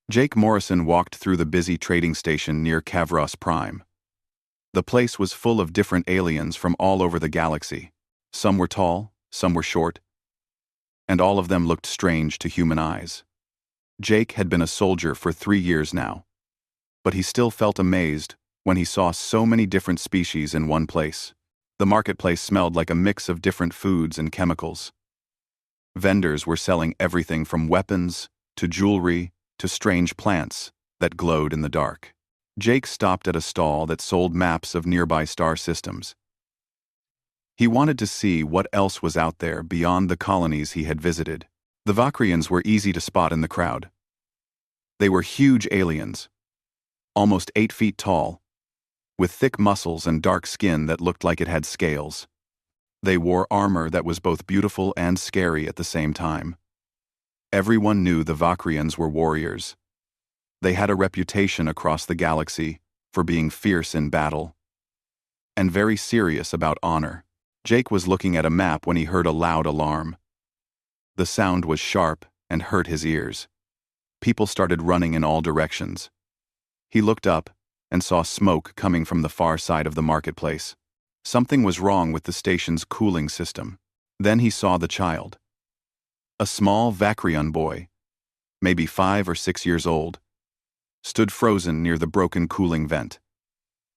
Jake Morrison walked through the busy trading station near Kavros Prime. The place was full of different aliens from all over the galaxy. Some were tall, some were short, and all of them looked strange to human eyes. Jake had been a soldier for 3 years now, but he still felt amazed when he saw so many different species in one place. The marketplace smelled like a mix of different foods and chemicals. Vendors were selling everything from weapons to jewelry to strange plants that glowed in the dark. Jake stopped at a stall that sold maps of nearby star systems. He wanted to see what else was out there beyond the colonies he had visited. The Vakrians were easy to spot in the crowd. They were huge aliens, almost 8 feet tall, with thick muscles and dark skin that looked like it had scales. They wore armor that was both beautiful and scary at the same time. Everyone knew the Vakrians were warriors. They had a reputation across the galaxy for being fierce in battle and very serious about honor. Jake was looking at a map when he heard a loud alarm. The sound was sharp and hurt his ears. People started running in all directions. He looked up and saw smoke coming from the far side of the marketplace. Something was wrong with the station's cooling system. Then he saw the child. A small Vakrian boy, maybe 5 or 6 years old, stood frozen near the broken cooling vent.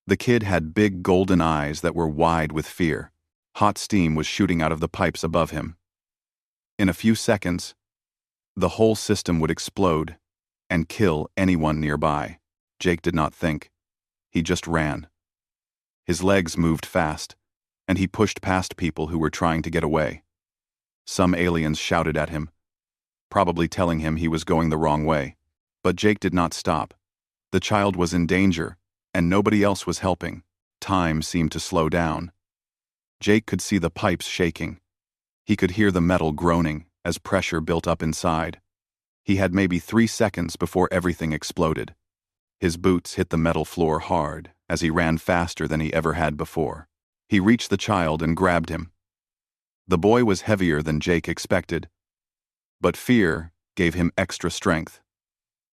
The kid had big golden eyes that were wide with fear. Hot steam was shooting out of the pipes above him. In a few seconds, the whole system would explode and kill anyone nearby. Jake did not think. He just ran. His legs moved fast, and he pushed past people who were trying to get away. Some aliens shouted at him, probably telling him he was going the wrong way. But Jake did not stop. The child was in danger, and nobody else was helping. Time seemed to slow down. Jake could see the pipes shaking. He could hear the metal groaning as pressure built up inside. He had maybe 3 seconds before everything exploded. His boots hit the metal floor hard as he ran faster than he ever had before. He reached the child and grabbed him. The boy was heavier than Jake expected, but fear gave him extra strength.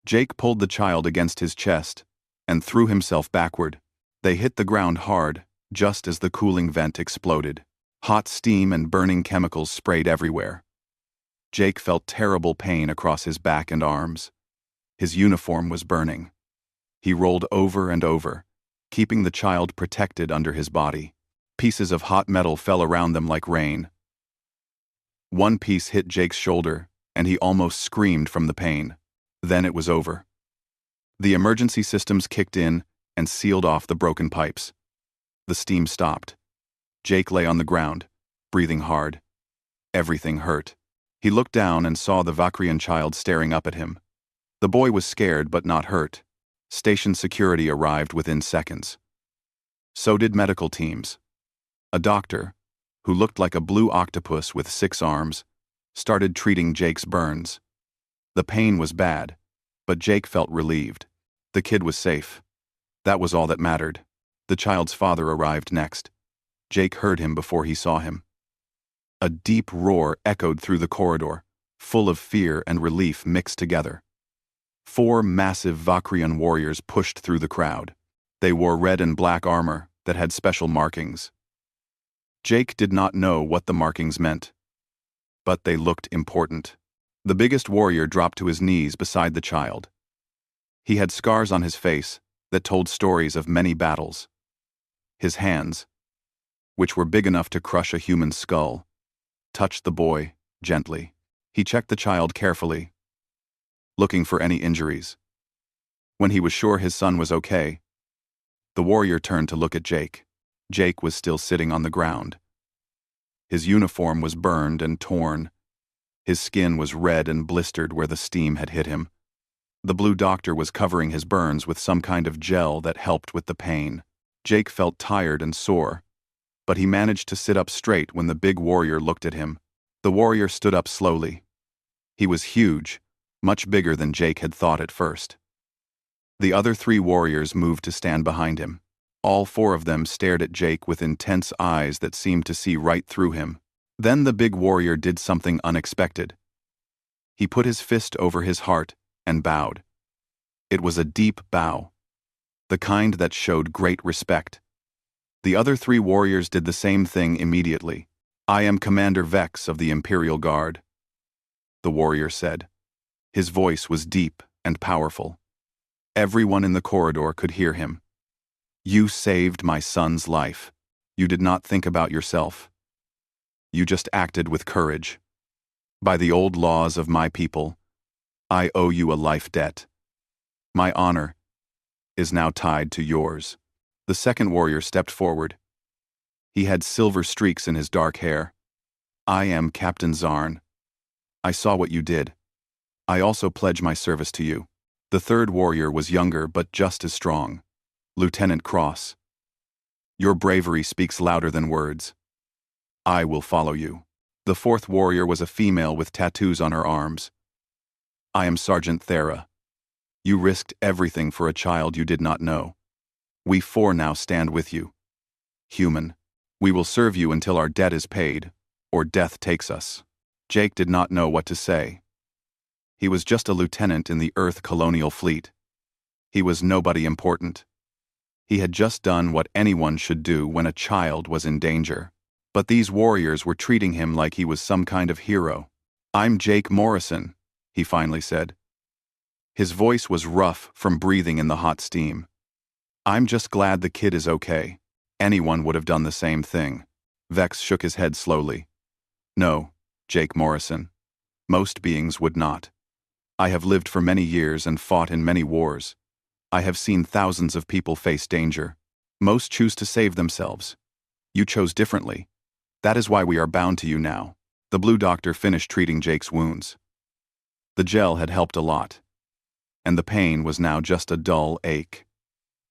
Jake pulled the child against his chest and threw himself backward. They hit the ground hard just as the cooling vent exploded. Hot steam and burning chemicals sprayed everywhere. Jake felt terrible pain across his back and arms. His uniform was burning. He rolled over and over, keeping the child protected under his body. Pieces of hot metal fell around them like rain. One piece hit Jake's shoulder, and he almost screamed from the pain. Then it was over. The emergency systems kicked in and sealed off the broken pipes. The steam stopped. Jake lay on the ground, breathing hard. Everything hurt. He looked down and saw the Vakrian child staring up at him. The boy was scared but not hurt. Station security arrived within seconds. So did medical teams. A doctor, who looked like a blue octopus with 6 arms, started treating Jake's burns. The pain was bad, but Jake felt relieved. The kid was safe. That was all that mattered. The child's father arrived next. Jake heard him before he saw him. A deep roar echoed through the corridor, full of fear and relief mixed together. 4 massive Vakrian warriors pushed through the crowd. They wore red and black armor that had special markings. Jake did not know what the markings meant, but they looked important. The biggest warrior dropped to his knees beside the child. He had scars on his face that told stories of many battles. His hands, which were big enough to crush a human skull, touched the boy gently. He checked the child carefully, looking for any injuries. When he was sure his son was okay, the warrior turned to look at Jake. Jake was still sitting on the ground. His uniform was burned and torn. His skin was red and blistered where the steam had hit him. The blue doctor was covering his burns with some kind of gel that helped with the pain. Jake felt tired and sore, but he managed to sit up straight when the big warrior looked at him. The warrior stood up slowly. He was huge, much bigger than Jake had thought at first. The other 3 warriors moved to stand behind him. All 4 of them stared at Jake with intense eyes that seemed to see right through him. Then the big warrior did something unexpected. He put his fist over his heart and bowed. It was a deep bow, the kind that showed great respect. The other 3 warriors did the same thing immediately. "I am Commander Vex of the Imperial Guard," the warrior said. His voice was deep and powerful. Everyone in the corridor could hear him. "You saved my son's life. You did not think about yourself. You just acted with courage. By the old laws of my people, I owe you a life debt. My honor is now tied to yours." The second warrior stepped forward. He had silver streaks in his dark hair. "I am Captain Zarn. I saw what you did. I also pledge my service to you." The third warrior was younger but just as strong. Lieutenant Cross. "Your bravery speaks louder than words. I will follow you." The fourth warrior was a female with tattoos on her arms. "I am Sergeant Thera. You risked everything for a child you did not know. We 4 now stand with you. Human, we will serve you until our debt is paid, or death takes us." Jake did not know what to say. He was just a lieutenant in the Earth colonial fleet. He was nobody important. He had just done what anyone should do when a child was in danger. But these warriors were treating him like he was some kind of hero. "I'm Jake Morrison," he finally said. His voice was rough from breathing in the hot steam. "I'm just glad the kid is okay. Anyone would have done the same thing." Vex shook his head slowly. "No, Jake Morrison. Most beings would not. I have lived for many years and fought in many wars. I have seen thousands of people face danger. Most choose to save themselves. You chose differently. That is why we are bound to you now." The blue doctor finished treating Jake's wounds. The gel had helped a lot, and the pain was now just a dull ache.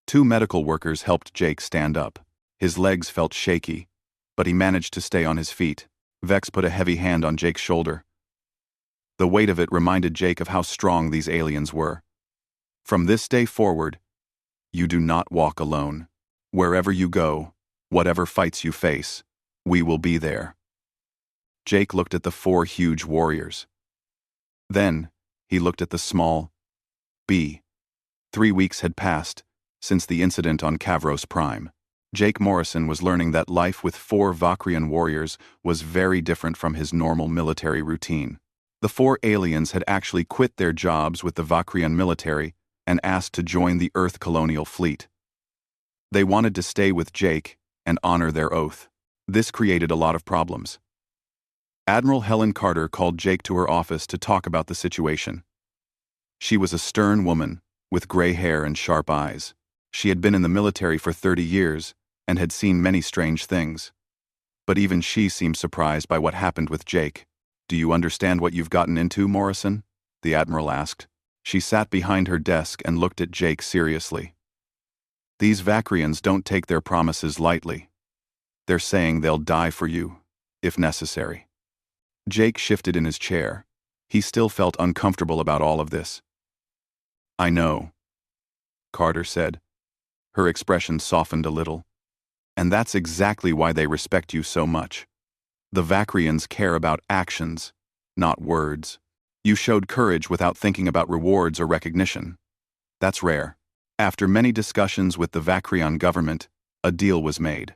2 medical workers helped Jake stand up. His legs felt shaky, but he managed to stay on his feet. Vex put a heavy hand on Jake's shoulder. The weight of it reminded Jake of how strong these aliens were. "From this day forward, you do not walk alone. Wherever you go, whatever fights you face, we will be there." Jake looked at the 4 huge warriors. Then, he looked at the small B. 3 weeks had passed since the incident on Kavros Prime. Jake Morrison was learning that life with 4 Vakrian warriors was very different from his normal military routine. The 4 aliens had actually quit their jobs with the Vakrian military and asked to join the Earth colonial fleet. They wanted to stay with Jake and honor their oath. This created a lot of problems. Admiral Helen Carter called Jake to her office to talk about the situation. She was a stern woman with gray hair and sharp eyes. She had been in the military for 30 years and had seen many strange things. But even she seemed surprised by what happened with Jake. "Do you understand what you've gotten into, Morrison?" the Admiral asked. She sat behind her desk and looked at Jake seriously. "These Vakrians don't take their promises lightly. They're saying they'll die for you, if necessary." Jake shifted in his chair. He still felt uncomfortable about all of this. "I know," Carter said. Her expression softened a little. "And that's exactly why they respect you so much. The Vakrians care about actions, not words. You showed courage without thinking about rewards or recognition. That's rare." After many discussions with the Vakrian government, a deal was made.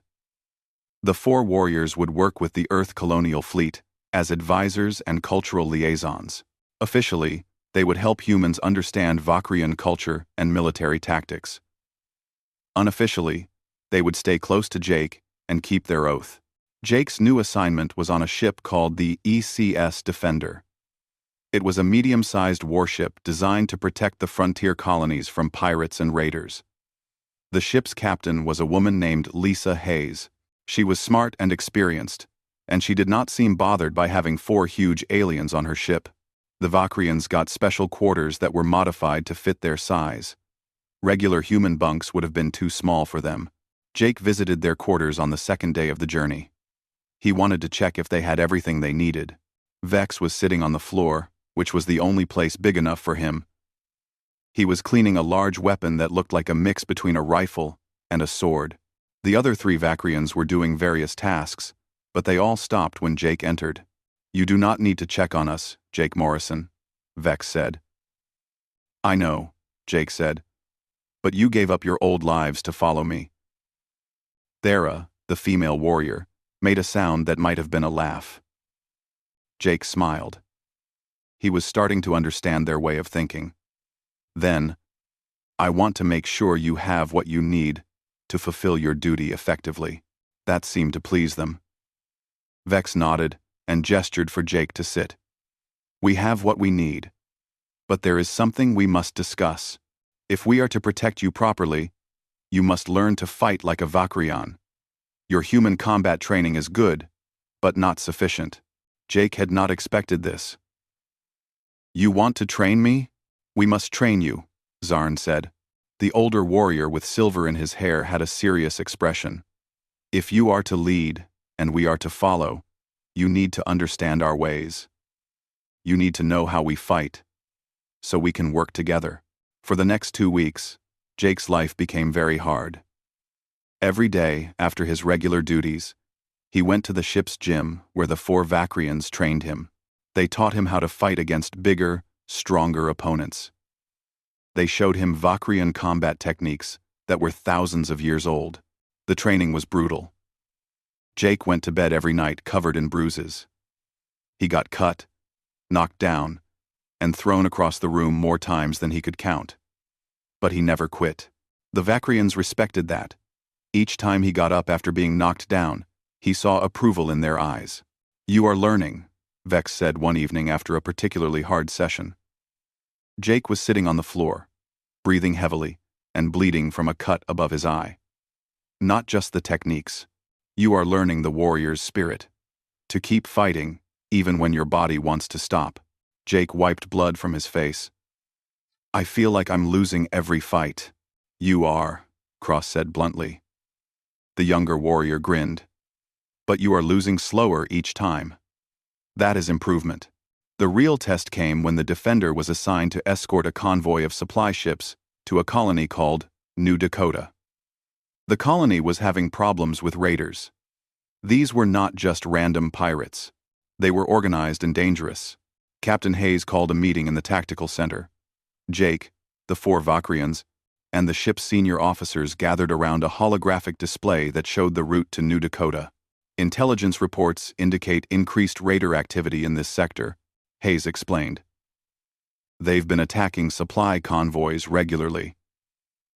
The 4 warriors would work with the Earth colonial fleet as advisors and cultural liaisons. Officially, they would help humans understand Vakrian culture and military tactics. Unofficially, they would stay close to Jake and keep their oath. Jake's new assignment was on a ship called the ECS Defender. It was a medium-sized warship designed to protect the frontier colonies from pirates and raiders. The ship's captain was a woman named Lisa Hayes. She was smart and experienced, and she did not seem bothered by having 4 huge aliens on her ship. The Vakrians got special quarters that were modified to fit their size. Regular human bunks would have been too small for them. Jake visited their quarters on the 2nd day of the journey. He wanted to check if they had everything they needed. Vex was sitting on the floor, which was the only place big enough for him. He was cleaning a large weapon that looked like a mix between a rifle and a sword. The other 3 Vakrians were doing various tasks, but they all stopped when Jake entered. "You do not need to check on us, Jake Morrison," Vex said. "I know. Jake said. "But you gave up your old lives to follow me." Thera, the female warrior, made a sound that might have been a laugh. Jake smiled. He was starting to understand their way of thinking. Then, "I want to make sure you have what you need to fulfill your duty effectively." That seemed to please them. Vex nodded and gestured for Jake to sit. "We have what we need. But there is something we must discuss. If we are to protect you properly, you must learn to fight like a Vakrian. Your human combat training is good, but not sufficient." Jake had not expected this. "You want to train me? We must train you," Zarn said. The older warrior with silver in his hair had a serious expression. "If you are to lead, and we are to follow, you need to understand our ways. You need to know how we fight, so we can work together." For the next 2 weeks, Jake's life became very hard. Every day, after his regular duties, he went to the ship's gym where the 4 Vakrians trained him. They taught him how to fight against bigger, stronger opponents. They showed him Vakrian combat techniques that were thousands of years old. The training was brutal. Jake went to bed every night covered in bruises. He got cut, knocked down, and thrown across the room more times than he could count. But he never quit. The Vakrians respected that. Each time he got up after being knocked down, he saw approval in their eyes. "You are learning," Vex said one evening after a particularly hard session. Jake was sitting on the floor, breathing heavily and bleeding from a cut above his eye. "Not just the techniques. You are learning the warrior's spirit. To keep fighting, even when your body wants to stop." Jake wiped blood from his face. "I feel like I'm losing every fight." "You are," Cross said bluntly. The younger warrior grinned. "But you are losing slower each time. That is improvement." The real test came when the Defender was assigned to escort a convoy of supply ships to a colony called New Dakota. The colony was having problems with raiders. These were not just random pirates. They were organized and dangerous. Captain Hayes called a meeting in the tactical center. Jake, the 4 Vakrians, and the ship's senior officers gathered around a holographic display that showed the route to New Dakota. "Intelligence reports indicate increased raider activity in this sector," Hayes explained. "They've been attacking supply convoys regularly.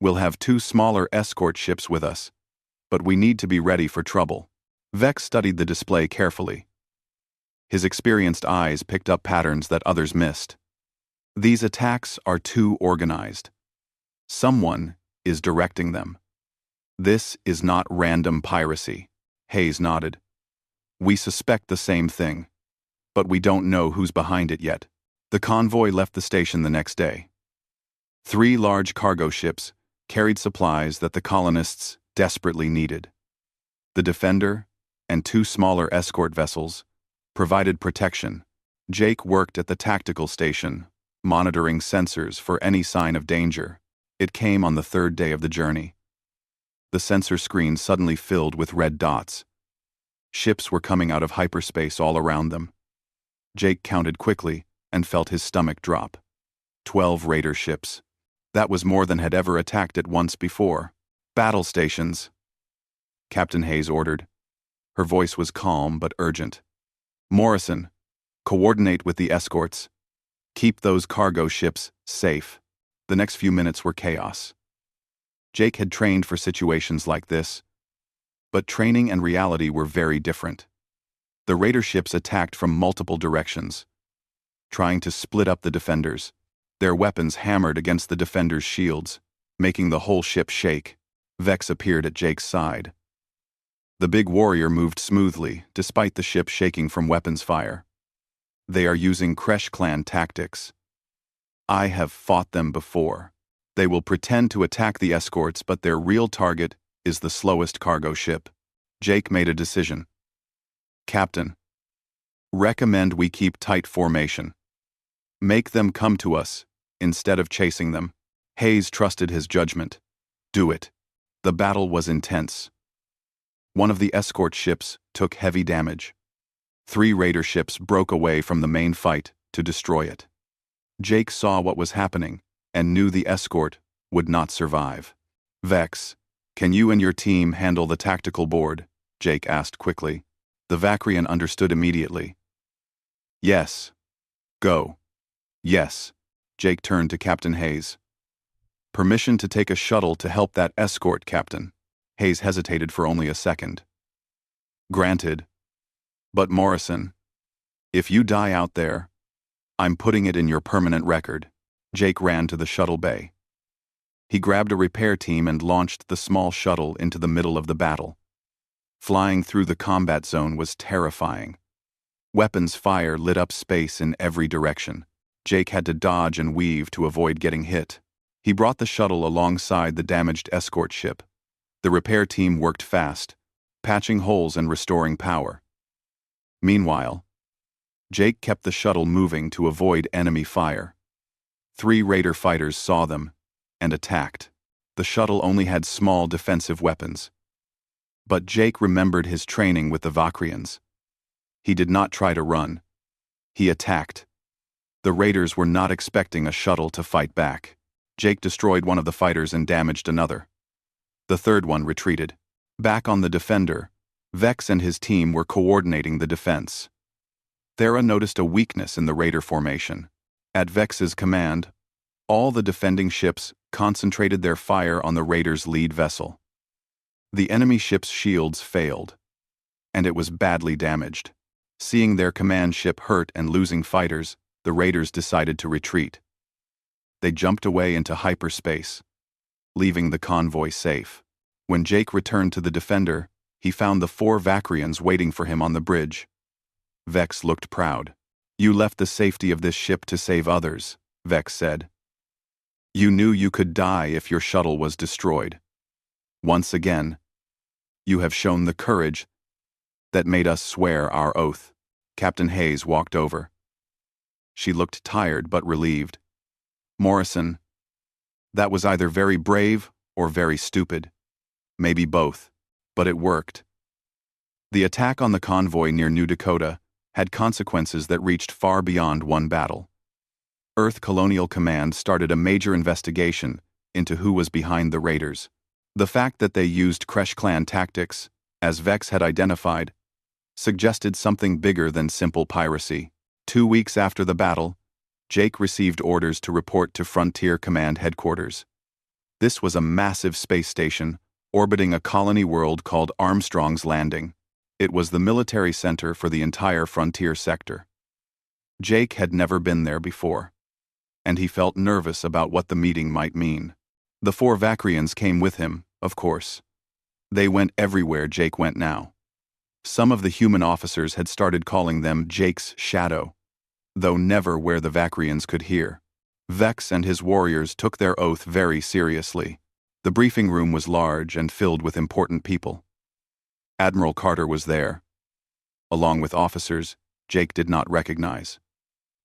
We'll have 2 smaller escort ships with us, but we need to be ready for trouble." Vex studied the display carefully. His experienced eyes picked up patterns that others missed. These attacks are too organized. Someone is directing them. This is not random piracy. Hayes nodded. "We suspect the same thing, but we don't know who's behind it yet." The convoy left the station the next day. 3 large cargo ships carried supplies that the colonists desperately needed. The Defender and 2 smaller escort vessels provided protection. Jake worked at the tactical station, monitoring sensors for any sign of danger. It came on the 3rd day of the journey. The sensor screen suddenly filled with red dots. Ships were coming out of hyperspace all around them. Jake counted quickly and felt his stomach drop. 12 raider ships. That was more than had ever attacked it once before. "Battle stations," Captain Hayes ordered. Her voice was calm but urgent. "Morrison, coordinate with the escorts. Keep those cargo ships safe." The next few minutes were chaos. Jake had trained for situations like this, but training and reality were very different. The raider ships attacked from multiple directions, trying to split up the defenders. Their weapons hammered against the defenders' shields, making the whole ship shake. Vex appeared at Jake's side. The big warrior moved smoothly, despite the ship shaking from weapons fire. "They are using Kresh clan tactics. I have fought them before. They will pretend to attack the escorts, but their real target is the slowest cargo ship." Jake made a decision. "Captain, recommend we keep tight formation. Make them come to us, instead of chasing them." Hayes trusted his judgment. "Do it." The battle was intense. One of the escort ships took heavy damage. 3 raider ships broke away from the main fight to destroy it. Jake saw what was happening and knew the escort would not survive. "Vex, can you and your team handle the tactical board?" Jake asked quickly. The Vakrian understood immediately. "Yes. Go." "Yes." Jake turned to Captain Hayes. "Permission to take a shuttle to help that escort, Captain." Hayes hesitated for only a second. "Granted. But Morrison, if you die out there, I'm putting it in your permanent record." Jake ran to the shuttle bay. He grabbed a repair team and launched the small shuttle into the middle of the battle. Flying through the combat zone was terrifying. Weapons fire lit up space in every direction. Jake had to dodge and weave to avoid getting hit. He brought the shuttle alongside the damaged escort ship. The repair team worked fast, patching holes and restoring power. Meanwhile, Jake kept the shuttle moving to avoid enemy fire. 3 Raider fighters saw them and attacked. The shuttle only had small defensive weapons. But Jake remembered his training with the Vakrians. He did not try to run. He attacked. The Raiders were not expecting a shuttle to fight back. Jake destroyed one of the fighters and damaged another. The third one retreated. Back on the Defender, Vex and his team were coordinating the defense. Thera noticed a weakness in the Raider formation. At Vex's command, all the defending ships concentrated their fire on the Raiders' lead vessel. The enemy ship's shields failed, and it was badly damaged. Seeing their command ship hurt and losing fighters, the Raiders decided to retreat. They jumped away into hyperspace, leaving the convoy safe. When Jake returned to the Defender, he found the 4 Vakrians waiting for him on the bridge. Vex looked proud. "You left the safety of this ship to save others," Vex said. "You knew you could die if your shuttle was destroyed. Once again, you have shown the courage that made us swear our oath." Captain Hayes walked over. She looked tired but relieved. "Morrison, that was either very brave or very stupid. Maybe both, but it worked." The attack on the convoy near New Dakota had consequences that reached far beyond one battle. Earth Colonial Command started a major investigation into who was behind the Raiders. The fact that they used Kresh Clan tactics, as Vex had identified, suggested something bigger than simple piracy. 2 weeks after the battle, Jake received orders to report to Frontier Command headquarters. This was a massive space station orbiting a colony world called Armstrong's Landing. It was the military center for the entire frontier sector. Jake had never been there before, and he felt nervous about what the meeting might mean. The 4 Vakrians came with him, of course. They went everywhere Jake went now. Some of the human officers had started calling them Jake's shadow, though never where the Vakrians could hear. Vex and his warriors took their oath very seriously. The briefing room was large and filled with important people. Admiral Carter was there, along with officers Jake did not recognize.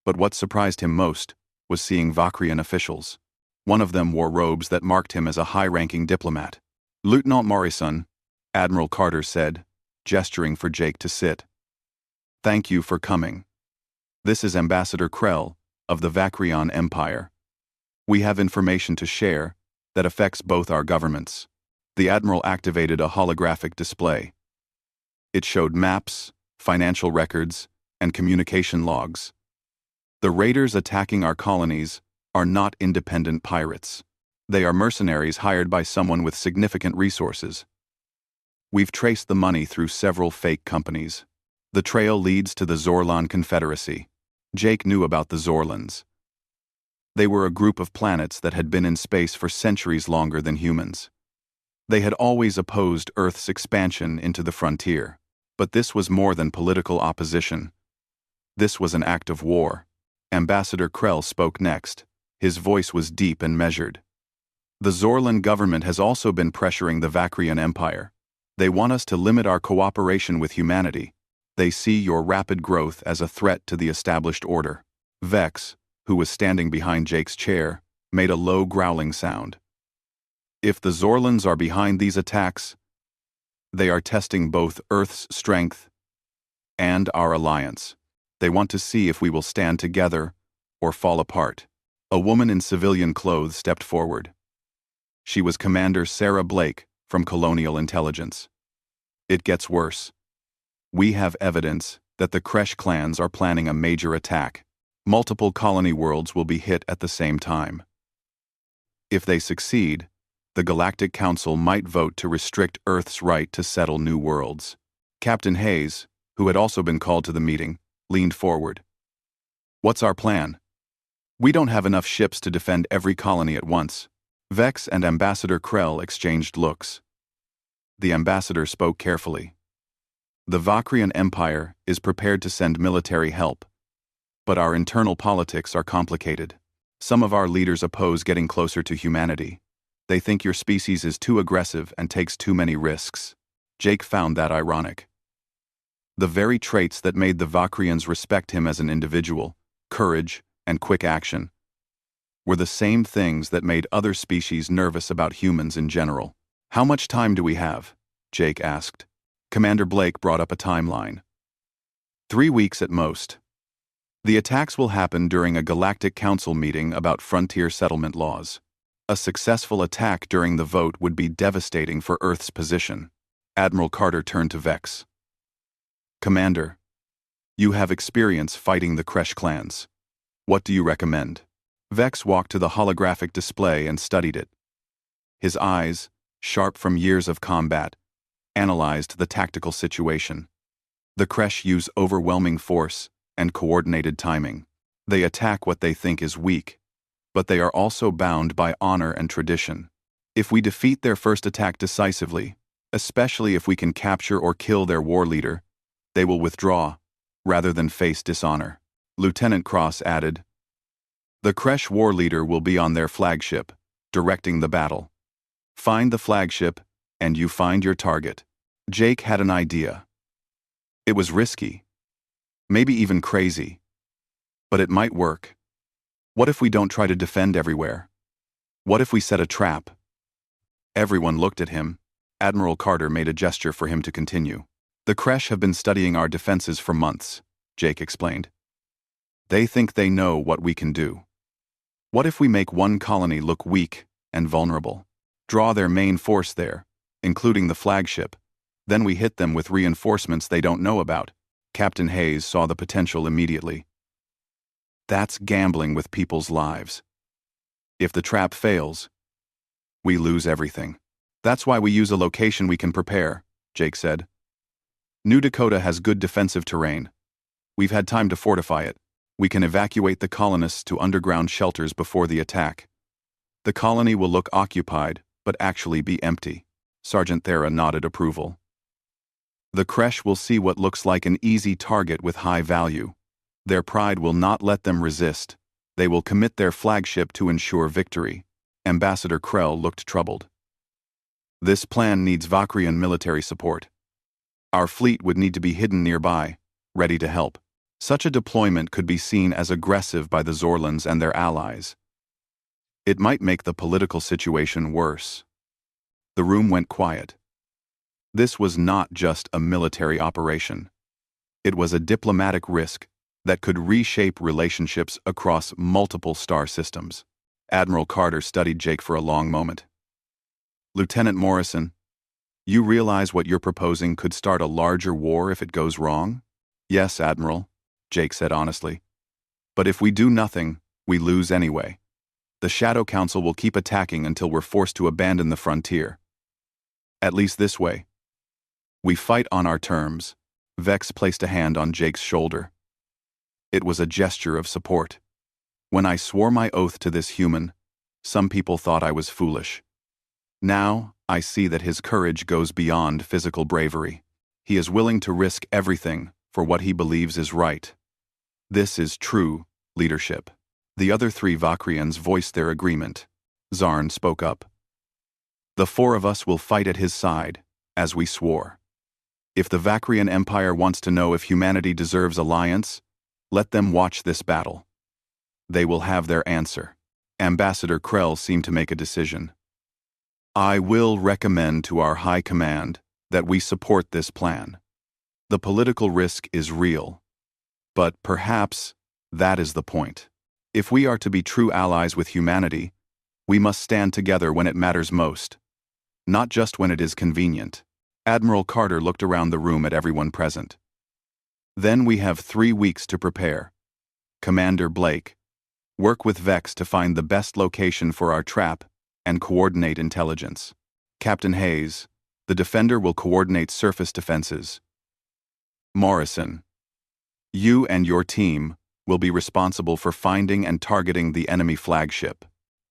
But what surprised him most was seeing Vakrian officials. One of them wore robes that marked him as a high-ranking diplomat. "Lieutenant Morrison," Admiral Carter said, gesturing for Jake to sit. "Thank you for coming. This is Ambassador Krell of the Vakrian Empire. We have information to share that affects both our governments." The Admiral activated a holographic display. It showed maps, financial records, and communication logs. "The raiders attacking our colonies are not independent pirates. They are mercenaries hired by someone with significant resources. We've traced the money through several fake companies. The trail leads to the Zorlan Confederacy." Jake knew about the Zorlans. They were a group of planets that had been in space for centuries longer than humans. They had always opposed Earth's expansion into the frontier. But this was more than political opposition. This was an act of war. Ambassador Krell spoke next. His voice was deep and measured. "The Zorlan government has also been pressuring the Vakrian Empire. They want us to limit our cooperation with humanity. They see your rapid growth as a threat to the established order." Vex, who was standing behind Jake's chair, made a low growling sound. "If the Zorlans are behind these attacks, they are testing both Earth's strength and our alliance. They want to see if we will stand together or fall apart." A woman in civilian clothes stepped forward. She was Commander Sarah Blake from Colonial Intelligence. It gets worse. We have evidence that the Kresh clans are planning a major attack. Multiple colony worlds will be hit at the same time. If they succeed, the Galactic Council might vote to restrict Earth's right to settle new worlds. Captain Hayes, who had also been called to the meeting, leaned forward. What's our plan? We don't have enough ships to defend every colony at once. Vex and Ambassador Krell exchanged looks. The ambassador spoke carefully. The Vakrian Empire is prepared to send military help, but our internal politics are complicated. Some of our leaders oppose getting closer to humanity. They think your species is too aggressive and takes too many risks. Jake found that ironic. The very traits that made the Vakrians respect him as an individual, courage and quick action, were the same things that made other species nervous about humans in general. How much time do we have? Jake asked. Commander Blake brought up a timeline. 3 weeks at most. The attacks will happen during a Galactic Council meeting about frontier settlement laws. A successful attack during the vote would be devastating for Earth's position. Admiral Carter turned to Vex. Commander, you have experience fighting the Kresh clans. What do you recommend? Vex walked to the holographic display and studied it. His eyes, sharp from years of combat, analyzed the tactical situation. The Kresh use overwhelming force and coordinated timing. They attack what they think is weak, but they are also bound by honor and tradition. If we defeat their first attack decisively, especially if we can capture or kill their war leader, they will withdraw, rather than face dishonor. Lieutenant Cross added, the Kresh war leader will be on their flagship, directing the battle. Find the flagship, and you find your target. Jake had an idea. It was risky, maybe even crazy, but it might work. What if we don't try to defend everywhere? What if we set a trap? Everyone looked at him. Admiral Carter made a gesture for him to continue. The Kresh have been studying our defenses for months, Jake explained. They think they know what we can do. What if we make one colony look weak and vulnerable? Draw their main force there, including the flagship. Then we hit them with reinforcements they don't know about. Captain Hayes saw the potential immediately. That's gambling with people's lives. If the trap fails, we lose everything. That's why we use a location we can prepare, Jake said. New Dakota has good defensive terrain. We've had time to fortify it. We can evacuate the colonists to underground shelters before the attack. The colony will look occupied, but actually be empty. Sergeant Thera nodded approval. The Kresh will see what looks like an easy target with high value. Their pride will not let them resist. They will commit their flagship to ensure victory. Ambassador Krell looked troubled. This plan needs Vakrian military support. Our fleet would need to be hidden nearby, ready to help. Such a deployment could be seen as aggressive by the Zorlans and their allies. It might make the political situation worse. The room went quiet. This was not just a military operation. It was a diplomatic risk that could reshape relationships across multiple star systems. Admiral Carter studied Jake for a long moment. Lieutenant Morrison, you realize what you're proposing could start a larger war if it goes wrong? Yes, Admiral, Jake said honestly. But if we do nothing, we lose anyway. The Shadow Council will keep attacking until we're forced to abandon the frontier. At least this way. We fight on our terms. Vex placed a hand on Jake's shoulder. It was a gesture of support. When I swore my oath to this human, some people thought I was foolish. Now, I see that his courage goes beyond physical bravery. He is willing to risk everything for what he believes is right. This is true leadership. The other 3 Vakrians voiced their agreement. Zarn spoke up. The 4 of us will fight at his side, as we swore. If the Vakrian Empire wants to know if humanity deserves alliance, let them watch this battle. They will have their answer. Ambassador Krell seemed to make a decision. I will recommend to our High Command that we support this plan. The political risk is real, but perhaps that is the point. If we are to be true allies with humanity, we must stand together when it matters most, not just when it is convenient. Admiral Carter looked around the room at everyone present. Then we have 3 weeks to prepare. Commander Blake, work with Vex to find the best location for our trap and coordinate intelligence. Captain Hayes, the Defender will coordinate surface defenses. Morrison, you and your team will be responsible for finding and targeting the enemy flagship.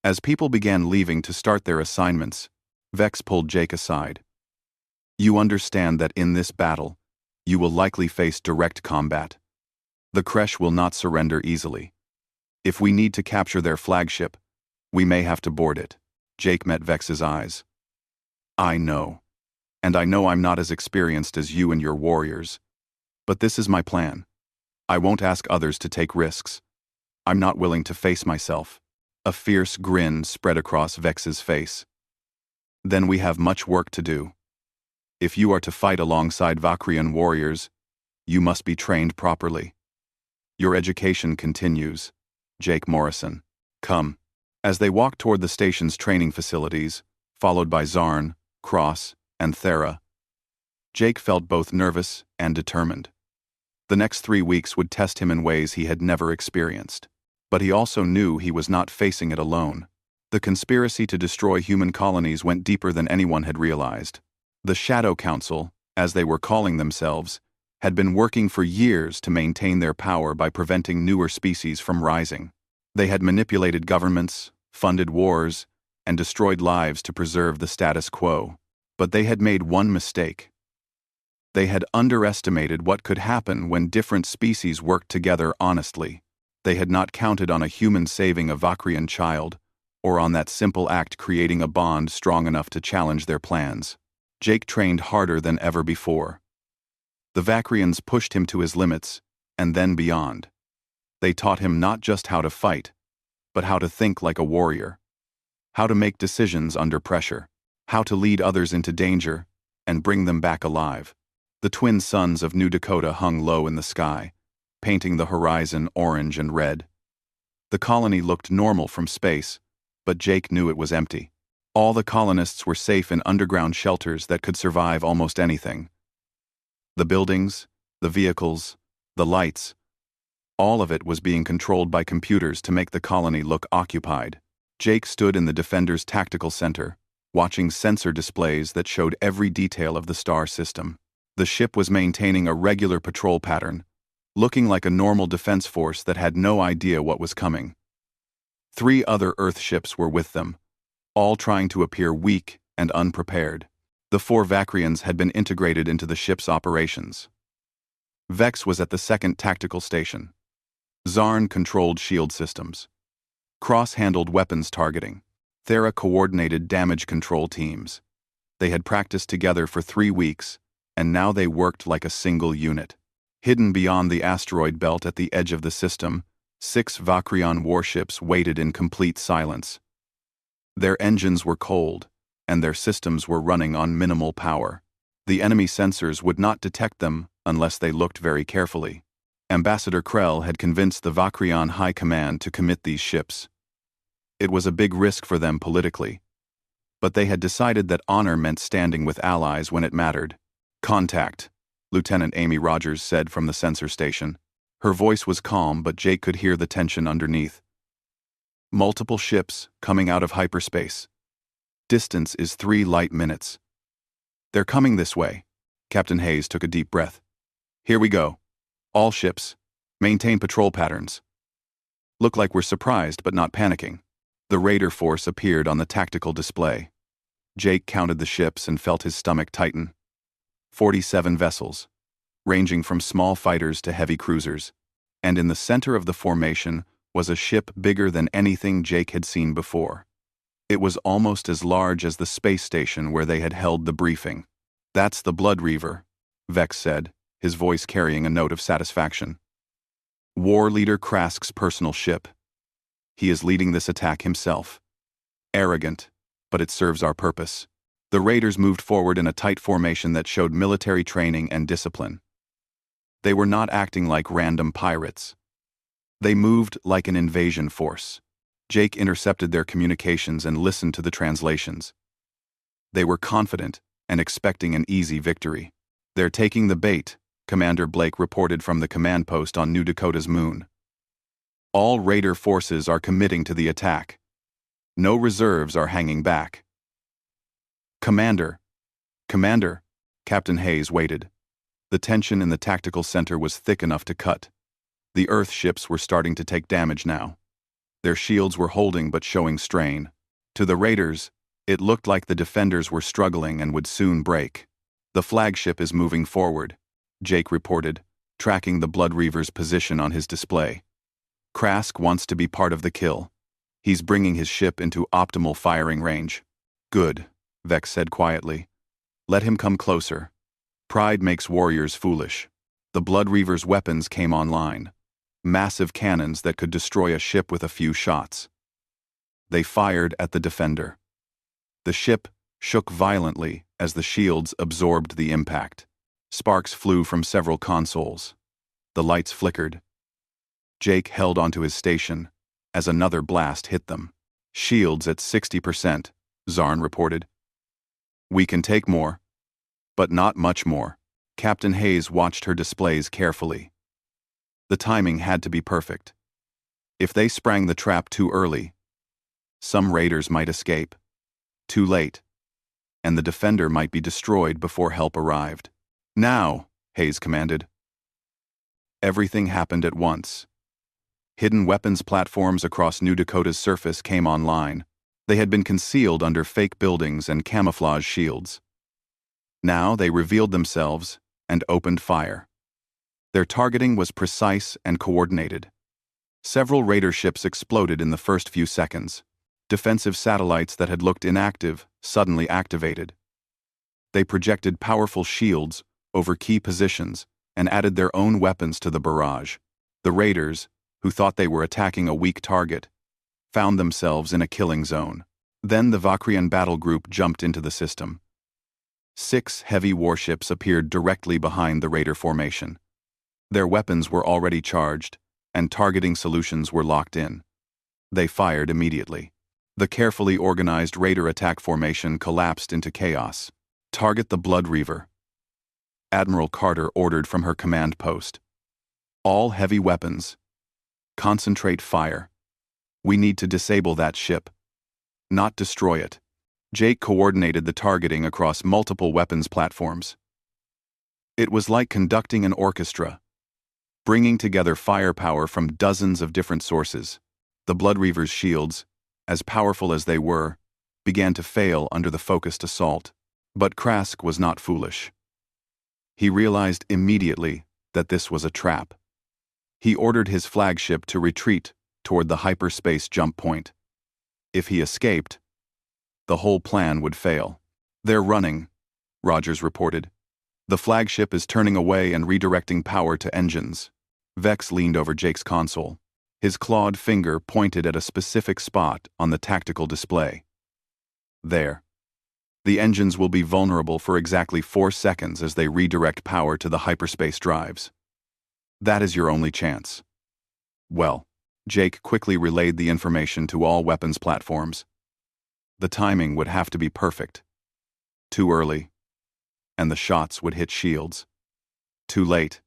As people began leaving to start their assignments, Vex pulled Jake aside. You understand that in this battle, you will likely face direct combat. The Kresh will not surrender easily. If we need to capture their flagship, we may have to board it. Jake met Vex's eyes. I know. And I know I'm not as experienced as you and your warriors. But this is my plan. I won't ask others to take risks. I'm not willing to face myself. A fierce grin spread across Vex's face. Then we have much work to do. If you are to fight alongside Vakrian warriors, you must be trained properly. Your education continues. Jake Morrison. Come. As they walked toward the station's training facilities, followed by Zarn, Cross, and Thera, Jake felt both nervous and determined. The next 3 weeks would test him in ways he had never experienced. But he also knew he was not facing it alone. The conspiracy to destroy human colonies went deeper than anyone had realized. The Shadow Council, as they were calling themselves, had been working for years to maintain their power by preventing newer species from rising. They had manipulated governments, funded wars, and destroyed lives to preserve the status quo. But they had made one mistake. They had underestimated what could happen when different species worked together honestly. They had not counted on a human saving a Vakrian child, or on that simple act creating a bond strong enough to challenge their plans. Jake trained harder than ever before. The Vakrians pushed him to his limits, and then beyond. They taught him not just how to fight, but how to think like a warrior, how to make decisions under pressure, how to lead others into danger, and bring them back alive. The twin suns of New Dakota hung low in the sky, painting the horizon orange and red. The colony looked normal from space, but Jake knew it was empty. All the colonists were safe in underground shelters that could survive almost anything. The buildings, the vehicles, the lights, all of it was being controlled by computers to make the colony look occupied. Jake stood in the Defender's tactical center, watching sensor displays that showed every detail of the star system. The ship was maintaining a regular patrol pattern, looking like a normal defense force that had no idea what was coming. 3 other Earth ships were with them, all trying to appear weak and unprepared. The 4 Vakrians had been integrated into the ship's operations. Vex was at the second tactical station. Zarn controlled shield systems. Cross handled weapons targeting. Thera coordinated damage control teams. They had practiced together for 3 weeks, and now they worked like a single unit. Hidden beyond the asteroid belt at the edge of the system, 6 Vakrian warships waited in complete silence. Their engines were cold, and their systems were running on minimal power. The enemy sensors would not detect them unless they looked very carefully. Ambassador Krell had convinced the Vakrian High Command to commit these ships. It was a big risk for them politically, but they had decided that honor meant standing with allies when it mattered. Contact, Lieutenant Amy Rogers said from the sensor station. Her voice was calm, but Jake could hear the tension underneath. Multiple ships coming out of hyperspace. Distance is 3 light minutes. They're coming this way. Captain Hayes took a deep breath. Here we go. All ships, maintain patrol patterns. Look like we're surprised but not panicking. The raider force appeared on the tactical display. Jake counted the ships and felt his stomach tighten. 47 vessels, ranging from small fighters to heavy cruisers, and in the center of the formation was a ship bigger than anything Jake had seen before. It was almost as large as the space station where they had held the briefing. That's the Blood Reaver, Vex said, his voice carrying a note of satisfaction. War Leader Krask's personal ship. He is leading this attack himself. Arrogant, but it serves our purpose. The raiders moved forward in a tight formation that showed military training and discipline. They were not acting like random pirates. They moved like an invasion force. Jake intercepted their communications and listened to the translations. They were confident and expecting an easy victory. "They're taking the bait," Commander Blake reported from the command post on New Dakota's moon. "All Raider forces are committing to the attack. No reserves are hanging back." Commander, Captain Hayes waited. The tension in the tactical center was thick enough to cut. The Earth ships were starting to take damage now. Their shields were holding but showing strain. To the Raiders, it looked like the defenders were struggling and would soon break. "The flagship is moving forward," Jake reported, tracking the Blood Reaver's position on his display. "Krask wants to be part of the kill. He's bringing his ship into optimal firing range." "Good," Vex said quietly. "Let him come closer. Pride makes warriors foolish." The Blood Reaver's weapons came online. Massive cannons that could destroy a ship with a few shots. They fired at the defender. The ship shook violently as the shields absorbed the impact. Sparks flew from several consoles. The lights flickered. Jake held onto his station as another blast hit them. "Shields at 60%, Zarn reported. "We can take more, but not much more." Captain Hayes watched her displays carefully. The timing had to be perfect. If they sprang the trap too early, some Raiders might escape. Too late, and the defender might be destroyed before help arrived. "Now," Hayes commanded. Everything happened at once. Hidden weapons platforms across New Dakota's surface came online. They had been concealed under fake buildings and camouflage shields. Now they revealed themselves and opened fire. Their targeting was precise and coordinated. Several Raider ships exploded in the first few seconds. Defensive satellites that had looked inactive suddenly activated. They projected powerful shields over key positions and added their own weapons to the barrage. The Raiders, who thought they were attacking a weak target, found themselves in a killing zone. Then the Vakrian battle group jumped into the system. 6 heavy warships appeared directly behind the Raider formation. Their weapons were already charged, and targeting solutions were locked in. They fired immediately. The carefully organized Raider attack formation collapsed into chaos. "Target the Blood Reaver," Admiral Carter ordered from her command post. "All heavy weapons. Concentrate fire. We need to disable that ship, not destroy it." Jake coordinated the targeting across multiple weapons platforms. It was like conducting an orchestra, bringing together firepower from dozens of different sources. The Blood Reaver's shields, as powerful as they were, began to fail under the focused assault. But Krask was not foolish. He realized immediately that this was a trap. He ordered his flagship to retreat toward the hyperspace jump point. If he escaped, the whole plan would fail. "They're running," Rogers reported. "The flagship is turning away and redirecting power to engines." Vex leaned over Jake's console. His clawed finger pointed at a specific spot on the tactical display. "There. The engines will be vulnerable for exactly 4 seconds as they redirect power to the hyperspace drives. That is your only chance." Well, Jake quickly relayed the information to all weapons platforms. The timing would have to be perfect. Too early, and the shots would hit shields. Too late,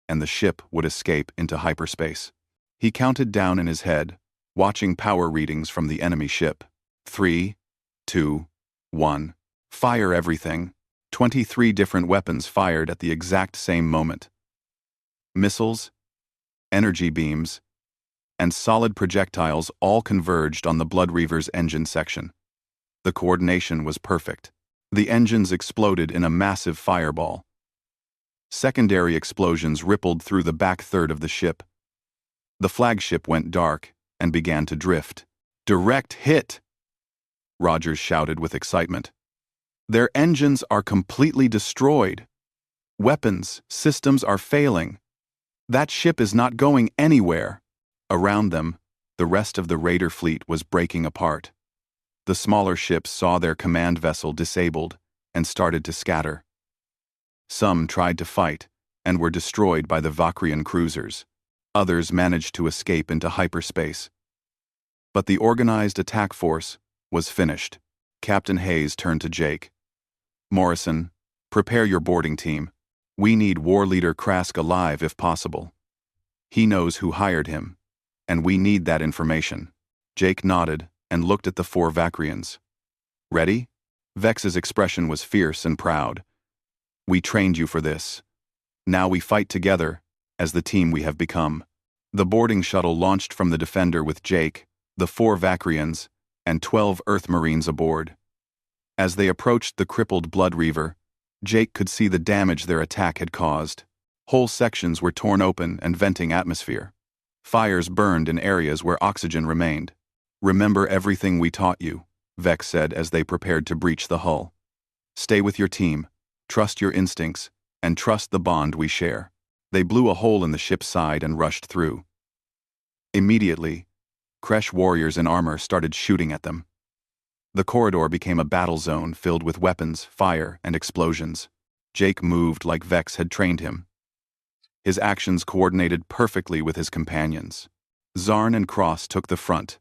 and the ship would escape into hyperspace. He counted down in his head, watching power readings from the enemy ship. 3, 2, 1. Fire everything. 23 different weapons fired at the exact same moment. Missiles, energy beams, and solid projectiles all converged on the Blood Reaver's engine section. The coordination was perfect. The engines exploded in a massive fireball. Secondary explosions rippled through the back third of the ship. The flagship went dark and began to drift. "Direct hit!" Rogers shouted with excitement. "Their engines are completely destroyed. Weapons, systems are failing. That ship is not going anywhere." Around them, the rest of the Raider fleet was breaking apart. The smaller ships saw their command vessel disabled and started to scatter. Some tried to fight and were destroyed by the Vakrian cruisers. Others managed to escape into hyperspace. But the organized attack force was finished. Captain Hayes turned to Jake. Morrison, prepare your boarding team. We need War Leader Krask alive if possible. He knows who hired him, and we need that information. Jake nodded and looked at the 4 Vakrians. Ready? Vex's expression was fierce and proud. We trained you for this. Now we fight together as the team we have become. The boarding shuttle launched from the Defender with Jake, the 4 Vakrians, and 12 Earth Marines aboard. As they approached the crippled Blood Reaver, Jake could see the damage their attack had caused. Whole sections were torn open and venting atmosphere. Fires burned in areas where oxygen remained. Remember everything we taught you, Vex said as they prepared to breach the hull. Stay with your team, trust your instincts, and trust the bond we share. They blew a hole in the ship's side and rushed through. Immediately, Kresh warriors in armor started shooting at them. The corridor became a battle zone filled with weapons, fire, and explosions. Jake moved like Vex had trained him. His actions coordinated perfectly with his companions. Zarn and Cross took the front,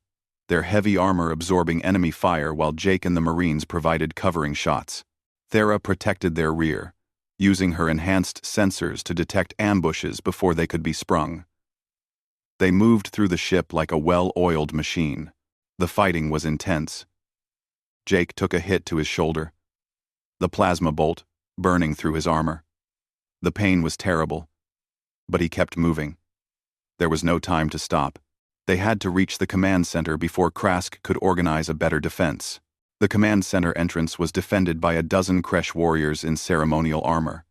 their heavy armor absorbing enemy fire while Jake and the Marines provided covering shots. Thera protected their rear, using her enhanced sensors to detect ambushes before they could be sprung. They moved through the ship like a well-oiled machine. The fighting was intense. Jake took a hit to his shoulder, the plasma bolt burning through his armor. The pain was terrible, but he kept moving. There was no time to stop. They had to reach the command center before Krask could organize a better defense. The command center entrance was defended by a dozen Kresh warriors in ceremonial armor.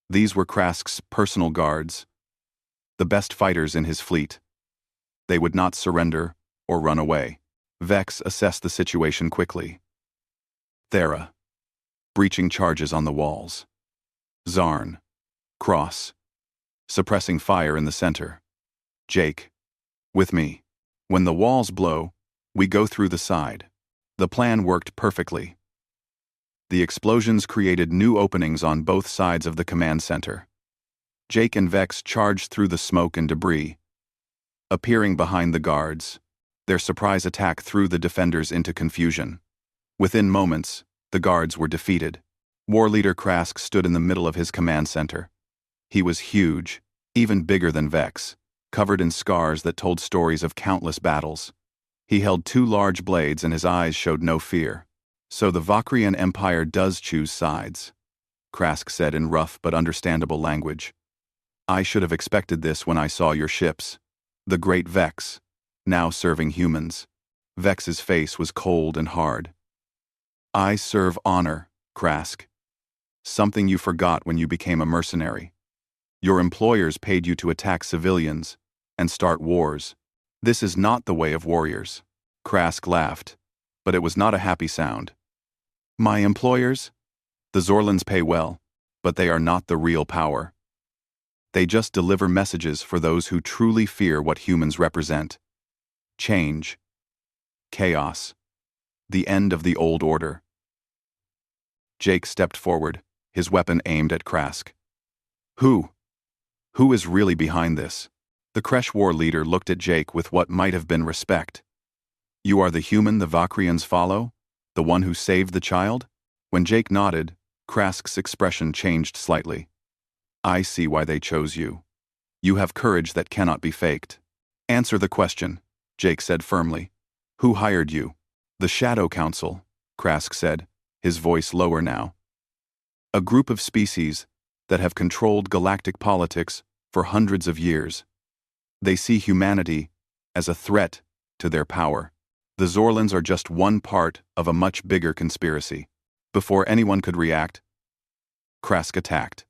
These were Krask's personal guards, the best fighters in his fleet. They would not surrender or run away. Vex assessed the situation quickly. Thera, breaching charges on the walls. Zarn, Cross, suppressing fire in the center. Jake, with me. When the walls blow, we go through the side. The plan worked perfectly. The explosions created new openings on both sides of the command center. Jake and Vex charged through the smoke and debris, appearing behind the guards. Their surprise attack threw the defenders into confusion. Within moments, the guards were defeated. War Leader Krask stood in the middle of his command center. He was huge, even bigger than Vex, covered in scars that told stories of countless battles. He held 2 large blades and his eyes showed no fear. So the Vakrian Empire does choose sides, Krask said in rough but understandable language. I should have expected this when I saw your ships. The Great Vex, now serving humans. Vex's face was cold and hard. I serve honor, Krask. Something you forgot when you became a mercenary. Your employers paid you to attack civilians and start wars. This is not the way of warriors. Krask laughed, but it was not a happy sound. My employers? The Zorlans pay well, but they are not the real power. They just deliver messages for those who truly fear what humans represent. Change. Chaos. The end of the old order. Jake stepped forward, his weapon aimed at Krask. Who? Who is really behind this? The Kresh War leader looked at Jake with what might have been respect. You are the human the Vakrians follow? The one who saved the child? When Jake nodded, Krask's expression changed slightly. I see why they chose you. You have courage that cannot be faked. Answer the question, Jake said firmly. Who hired you? The Shadow Council, Krask said, his voice lower now. A group of species that have controlled galactic politics for hundreds of years. They see humanity as a threat to their power. The Zorlans are just one part of a much bigger conspiracy. Before anyone could react, Krask attacked.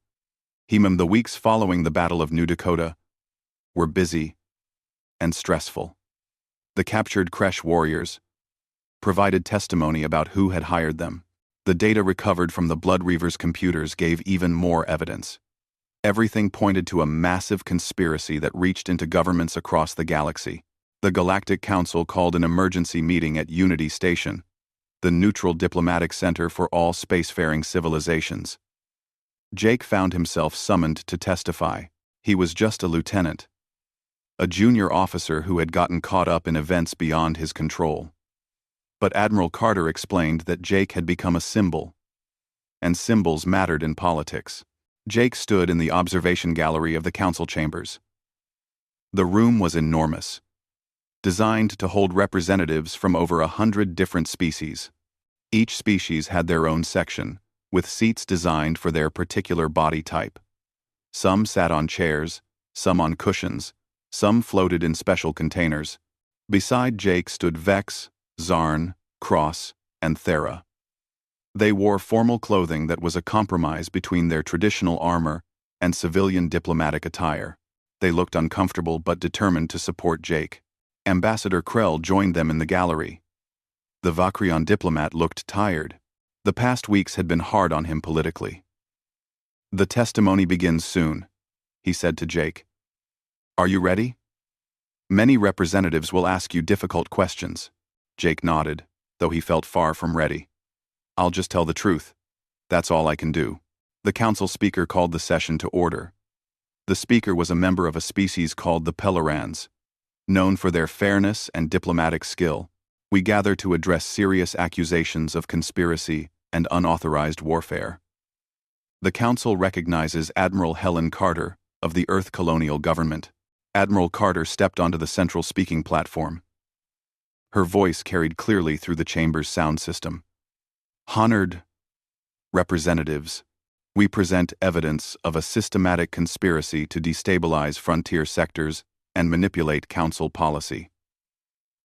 The weeks following the Battle of New Dakota were busy and stressful. The captured Kresh warriors provided testimony about who had hired them. The data recovered from the Blood Reaver's computers gave even more evidence. Everything pointed to a massive conspiracy that reached into governments across the galaxy. The Galactic Council called an emergency meeting at Unity Station, the neutral diplomatic center for all spacefaring civilizations. Jake found himself summoned to testify. He was just a lieutenant, a junior officer who had gotten caught up in events beyond his control. But Admiral Carter explained that Jake had become a symbol, and symbols mattered in politics. Jake stood in the observation gallery of the council chambers. The room was enormous, designed to hold representatives from over 100 different species. Each species had their own section, with seats designed for their particular body type. Some sat on chairs, some on cushions, some floated in special containers. Beside Jake stood Vex, Zarn, Cross, and Thera. They wore formal clothing that was a compromise between their traditional armor and civilian diplomatic attire. They looked uncomfortable but determined to support Jake. Ambassador Krell joined them in the gallery. The Vakrian diplomat looked tired. The past weeks had been hard on him politically. "The testimony begins soon," he said to Jake. "Are you ready?" "Many representatives will ask you difficult questions." Jake nodded, though he felt far from ready. "I'll just tell the truth. That's all I can do." The council speaker called the session to order. The speaker was a member of a species called the Pelorans. Known for their fairness and diplomatic skill, we gather to address serious accusations of conspiracy and unauthorized warfare. The council recognizes Admiral Helen Carter of the Earth Colonial Government. Admiral Carter stepped onto the central speaking platform. Her voice carried clearly through the chamber's sound system. "Honored representatives, we present evidence of a systematic conspiracy to destabilize frontier sectors and manipulate council policy.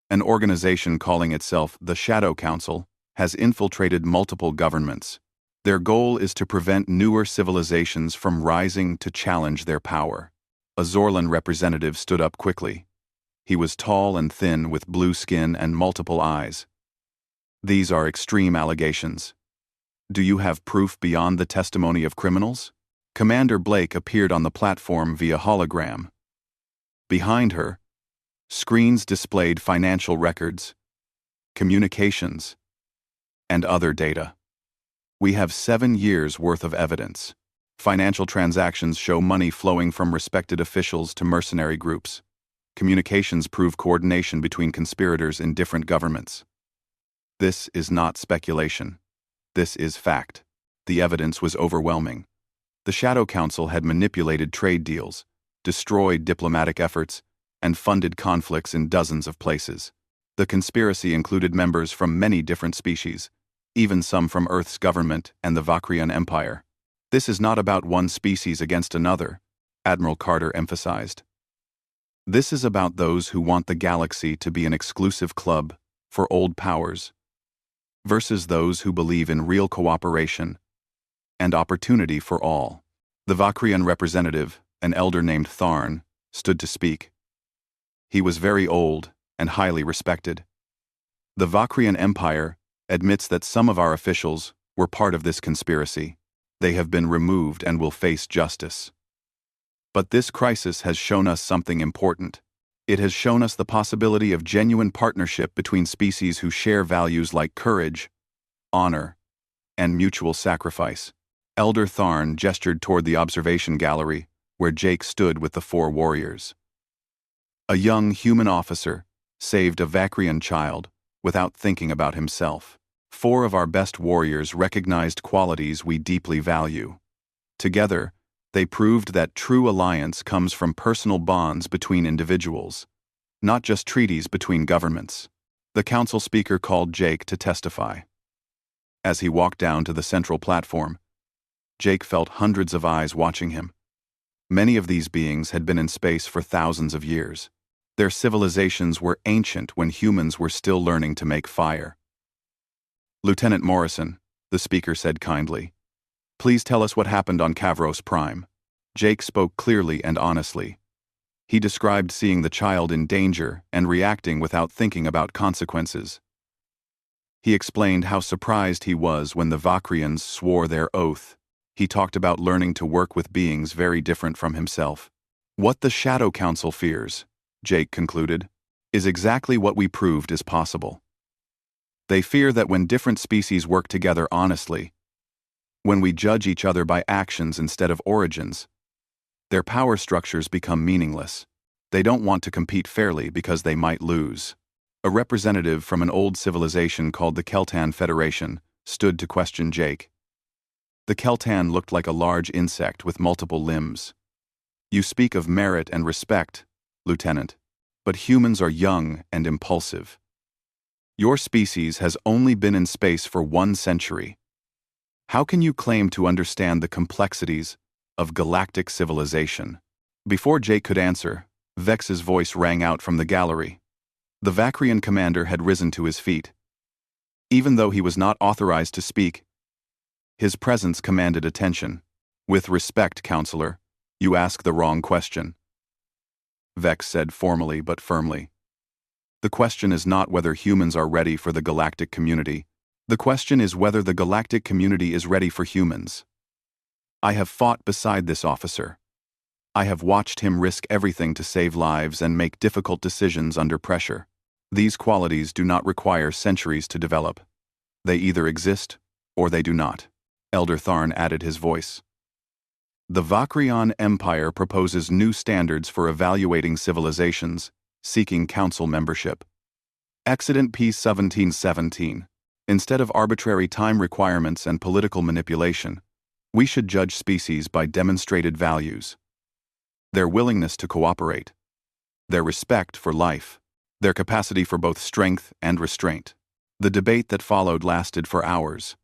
An organization calling itself the Shadow Council has infiltrated multiple governments. Their goal is to prevent newer civilizations from rising to challenge their power." A Zorlan representative stood up quickly. He was tall and thin with blue skin and multiple eyes. "These are extreme allegations. Do you have proof beyond the testimony of criminals?" Commander Blake appeared on the platform via hologram. Behind her, screens displayed financial records, communications, and other data. "We have 7 years' worth of evidence. Financial transactions show money flowing from respected officials to mercenary groups. Communications prove coordination between conspirators in different governments. This is not speculation. This is fact." The evidence was overwhelming. The Shadow Council had manipulated trade deals, destroyed diplomatic efforts, and funded conflicts in dozens of places. The conspiracy included members from many different species, even some from Earth's government and the Vakrian Empire. "This is not about one species against another," Admiral Carter emphasized. "This is about those who want the galaxy to be an exclusive club for old powers versus those who believe in real cooperation and opportunity for all." The Vakrian representative, an elder named Tharn, stood to speak. He was very old and highly respected. "The Vakrian Empire admits that some of our officials were part of this conspiracy. They have been removed and will face justice. But this crisis has shown us something important. It has shown us the possibility of genuine partnership between species who share values like courage, honor, and mutual sacrifice." Elder Tharn gestured toward the observation gallery, where Jake stood with the 4 warriors. A young human officer saved a Vakrian child without thinking about himself. 4 of our best warriors recognized qualities we deeply value. Together, they proved that true alliance comes from personal bonds between individuals, not just treaties between governments. The council speaker called Jake to testify. As he walked down to the central platform, Jake felt hundreds of eyes watching him. Many of these beings had been in space for thousands of years. Their civilizations were ancient when humans were still learning to make fire. "Lieutenant Morrison," the speaker said kindly, "please tell us what happened on Kavros Prime." Jake spoke clearly and honestly. He described seeing the child in danger and reacting without thinking about consequences. He explained how surprised he was when the Vakrians swore their oath. He talked about learning to work with beings very different from himself. "What the Shadow Council fears," Jake concluded, "is exactly what we proved is possible. They fear that when different species work together honestly, when we judge each other by actions instead of origins, their power structures become meaningless. They don't want to compete fairly because they might lose. A representative from an old civilization called the Keltan Federation stood to question Jake. The Keltan looked like a large insect with multiple limbs. You speak of merit and respect, Lieutenant, but humans are young and impulsive. Your species has only been in space for 1 century. How can you claim to understand the complexities of galactic civilization? Before Jake could answer, Vex's voice rang out from the gallery. The Vacrian commander had risen to his feet. Even though he was not authorized to speak, his presence commanded attention. With respect, counselor, you ask the wrong question, Vex said formally but firmly. The question is not whether humans are ready for the galactic community. The question is whether the galactic community is ready for humans. I have fought beside this officer. I have watched him risk everything to save lives and make difficult decisions under pressure. These qualities do not require centuries to develop. They either exist, or they do not. Elder Tharn added his voice. The Vakrian Empire proposes new standards for evaluating civilizations, seeking council membership. Accident Piece 1717. Instead of arbitrary time requirements and political manipulation, we should judge species by demonstrated values. Their willingness to cooperate, their respect for life, their capacity for both strength and restraint. The debate that followed lasted for hours.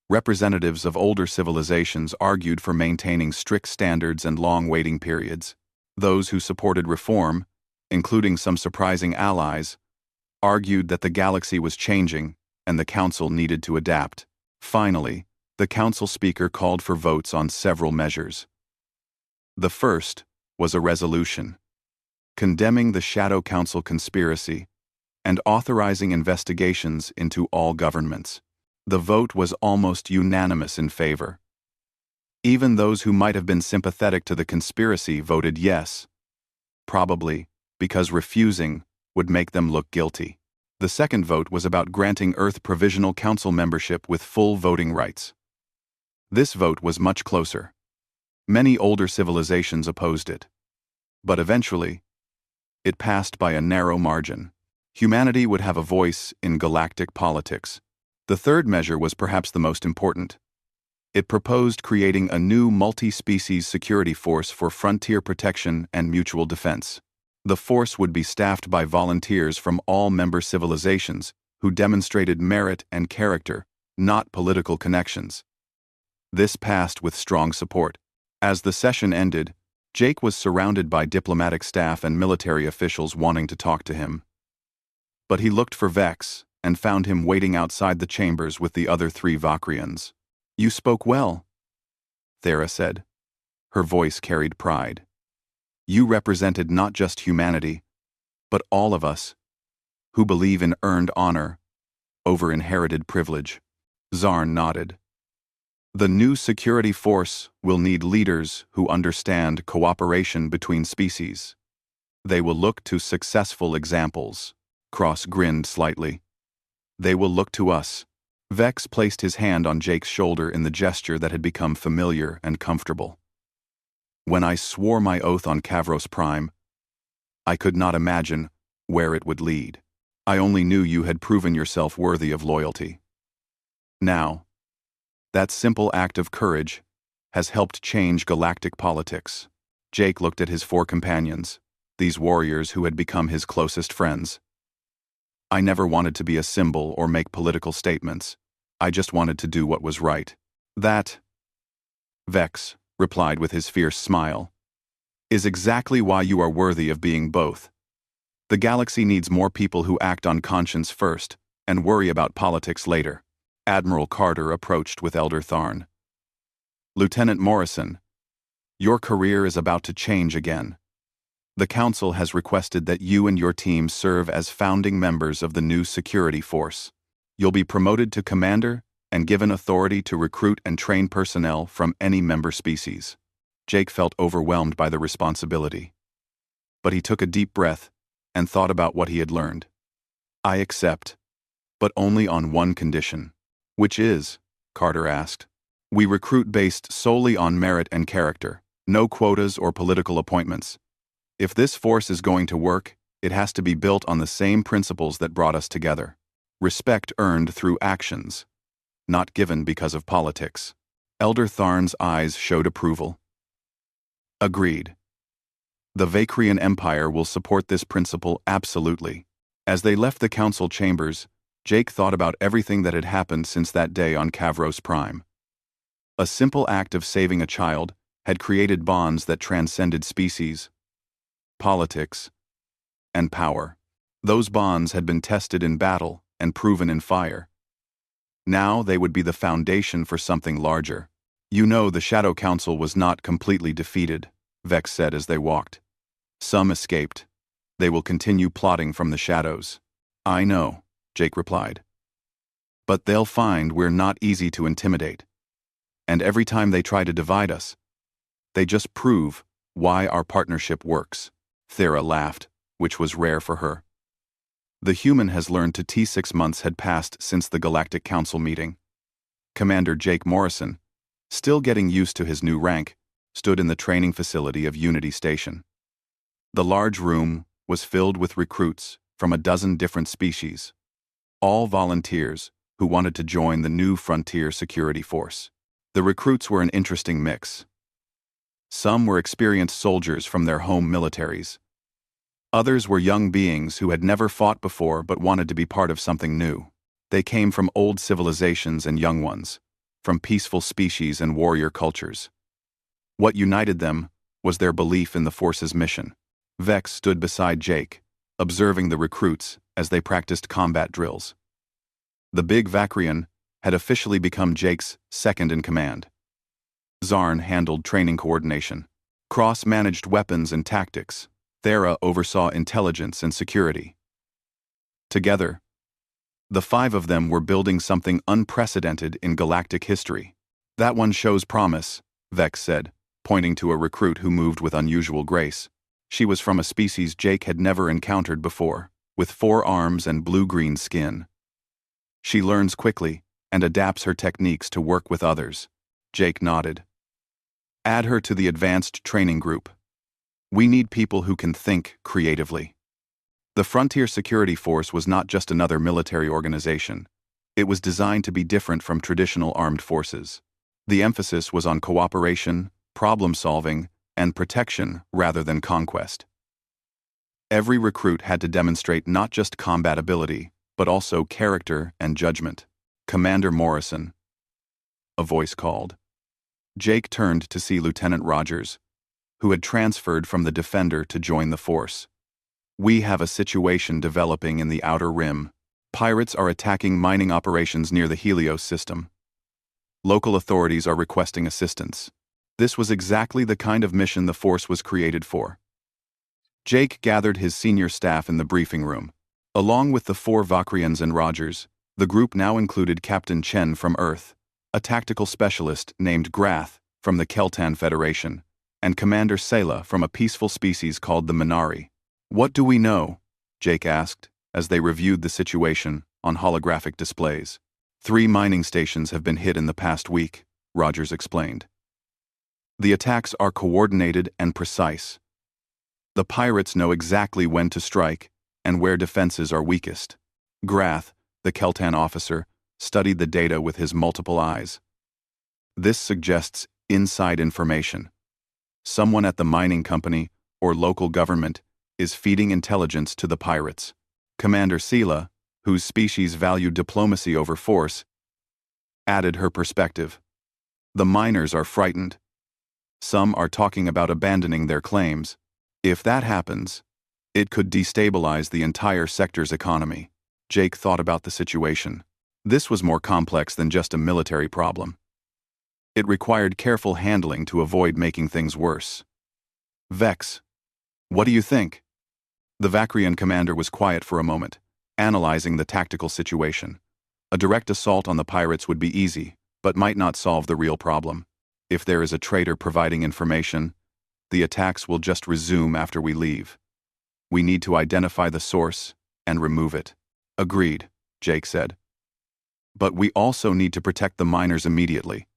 Representatives of older civilizations argued for maintaining strict standards and long waiting periods. Those who supported reform, including some surprising allies, argued that the galaxy was changing and the council needed to adapt. Finally, the council speaker called for votes on several measures. The first was a resolution condemning the Shadow Council conspiracy and authorizing investigations into all governments. The vote was almost unanimous in favor. Even those who might have been sympathetic to the conspiracy voted yes, probably because refusing would make them look guilty. The second vote was about granting Earth Provisional Council membership with full voting rights. This vote was much closer. Many older civilizations opposed it. But eventually, it passed by a narrow margin. Humanity would have a voice in galactic politics. The third measure was perhaps the most important. It proposed creating a new multi-species security force for frontier protection and mutual defense. The force would be staffed by volunteers from all member civilizations who demonstrated merit and character, not political connections. This passed with strong support. As the session ended, Jake was surrounded by diplomatic staff and military officials wanting to talk to him. But he looked for Vex and found him waiting outside the chambers with the other 3 Vakrians. You spoke well, Thera said. Her voice carried pride. You represented not just humanity, but all of us, who believe in earned honor over inherited privilege. Zarn nodded. The new security force will need leaders who understand cooperation between species. They will look to successful examples. Cross grinned slightly. They will look to us. Vex placed his hand on Jake's shoulder in the gesture that had become familiar and comfortable. When I swore my oath on Kavros Prime, I could not imagine where it would lead. I only knew you had proven yourself worthy of loyalty. Now, that simple act of courage has helped change galactic politics. Jake looked at his 4 companions, these warriors who had become his closest friends. I never wanted to be a symbol or make political statements. I just wanted to do what was right. That, Vex replied with his fierce smile, is exactly why you are worthy of being both. The galaxy needs more people who act on conscience first and worry about politics later. Admiral Carter approached with Elder Tharn. Lieutenant Morrison, your career is about to change again. The Council has requested that you and your team serve as founding members of the new security force. You'll be promoted to commander and given authority to recruit and train personnel from any member species. Jake felt overwhelmed by the responsibility. But he took a deep breath and thought about what he had learned. I accept, but only on one condition. Which is? Carter asked. We recruit based solely on merit and character, no quotas or political appointments. If this force is going to work, it has to be built on the same principles that brought us together. Respect earned through actions, not given because of politics. Elder Tharn's eyes showed approval. Agreed. The Vakrian Empire will support this principle absolutely. As they left the council chambers, Jake thought about everything that had happened since that day on Kavros Prime. A simple act of saving a child had created bonds that transcended species, politics, and power. Those bonds had been tested in battle and proven in fire. Now they would be the foundation for something larger. You know, the Shadow Council was not completely defeated, Vex said as they walked. Some escaped. They will continue plotting from the shadows. I know, Jake replied. But they'll find we're not easy to intimidate. And every time they try to divide us, they just prove why our partnership works. Thera laughed, which was rare for her. The human has learned to T. 6 months had passed since the Galactic Council meeting. Commander Jake Morrison, still getting used to his new rank, stood in the training facility of Unity Station. The large room was filled with recruits from a dozen different species, all volunteers who wanted to join the new Frontier Security Force. The recruits were an interesting mix. Some were experienced soldiers from their home militaries. Others were young beings who had never fought before but wanted to be part of something new. They came from old civilizations and young ones, from peaceful species and warrior cultures. What united them was their belief in the Force's mission. Vex stood beside Jake, observing the recruits as they practiced combat drills. The big Vakrian had officially become Jake's second-in-command. Zarn handled training coordination. Cross managed weapons and tactics. Thera oversaw intelligence and security. Together, the 5 of them were building something unprecedented in galactic history. That one shows promise, Vex said, pointing to a recruit who moved with unusual grace. She was from a species Jake had never encountered before, with 4 arms and blue-green skin. She learns quickly and adapts her techniques to work with others. Jake nodded. Add her to the advanced training group. We need people who can think creatively. The Frontier Security Force was not just another military organization. It was designed to be different from traditional armed forces. The emphasis was on cooperation, problem-solving, and protection rather than conquest. Every recruit had to demonstrate not just combat ability, but also character and judgment. Commander Morrison, a voice called. Jake turned to see Lieutenant Rogers, who had transferred from the Defender to join the force. We have a situation developing in the Outer Rim. Pirates are attacking mining operations near the Helios system. Local authorities are requesting assistance. This was exactly the kind of mission the force was created for. Jake gathered his senior staff in the briefing room. Along with the 4 Vakrians and Rogers, the group now included Captain Chen from Earth, a tactical specialist named Grath from the Keltan Federation, and Commander Sela from a peaceful species called the Minari. What do we know? Jake asked, as they reviewed the situation on holographic displays. 3 mining stations have been hit in the past week, Rogers explained. The attacks are coordinated and precise. The pirates know exactly when to strike and where defenses are weakest. Grath, the Keltan officer, studied the data with his multiple eyes. This suggests inside information. Someone at the mining company or local government is feeding intelligence to the pirates. Commander Sela, whose species valued diplomacy over force, added her perspective. The miners are frightened. Some are talking about abandoning their claims. If that happens, it could destabilize the entire sector's economy. Jake thought about the situation. This was more complex than just a military problem. It required careful handling to avoid making things worse. Vex, what do you think? The Vakrian commander was quiet for a moment, analyzing the tactical situation. A direct assault on the pirates would be easy, but might not solve the real problem. If there is a traitor providing information, the attacks will just resume after we leave. We need to identify the source and remove it. Agreed, Jake said. But we also need to protect the miners immediately.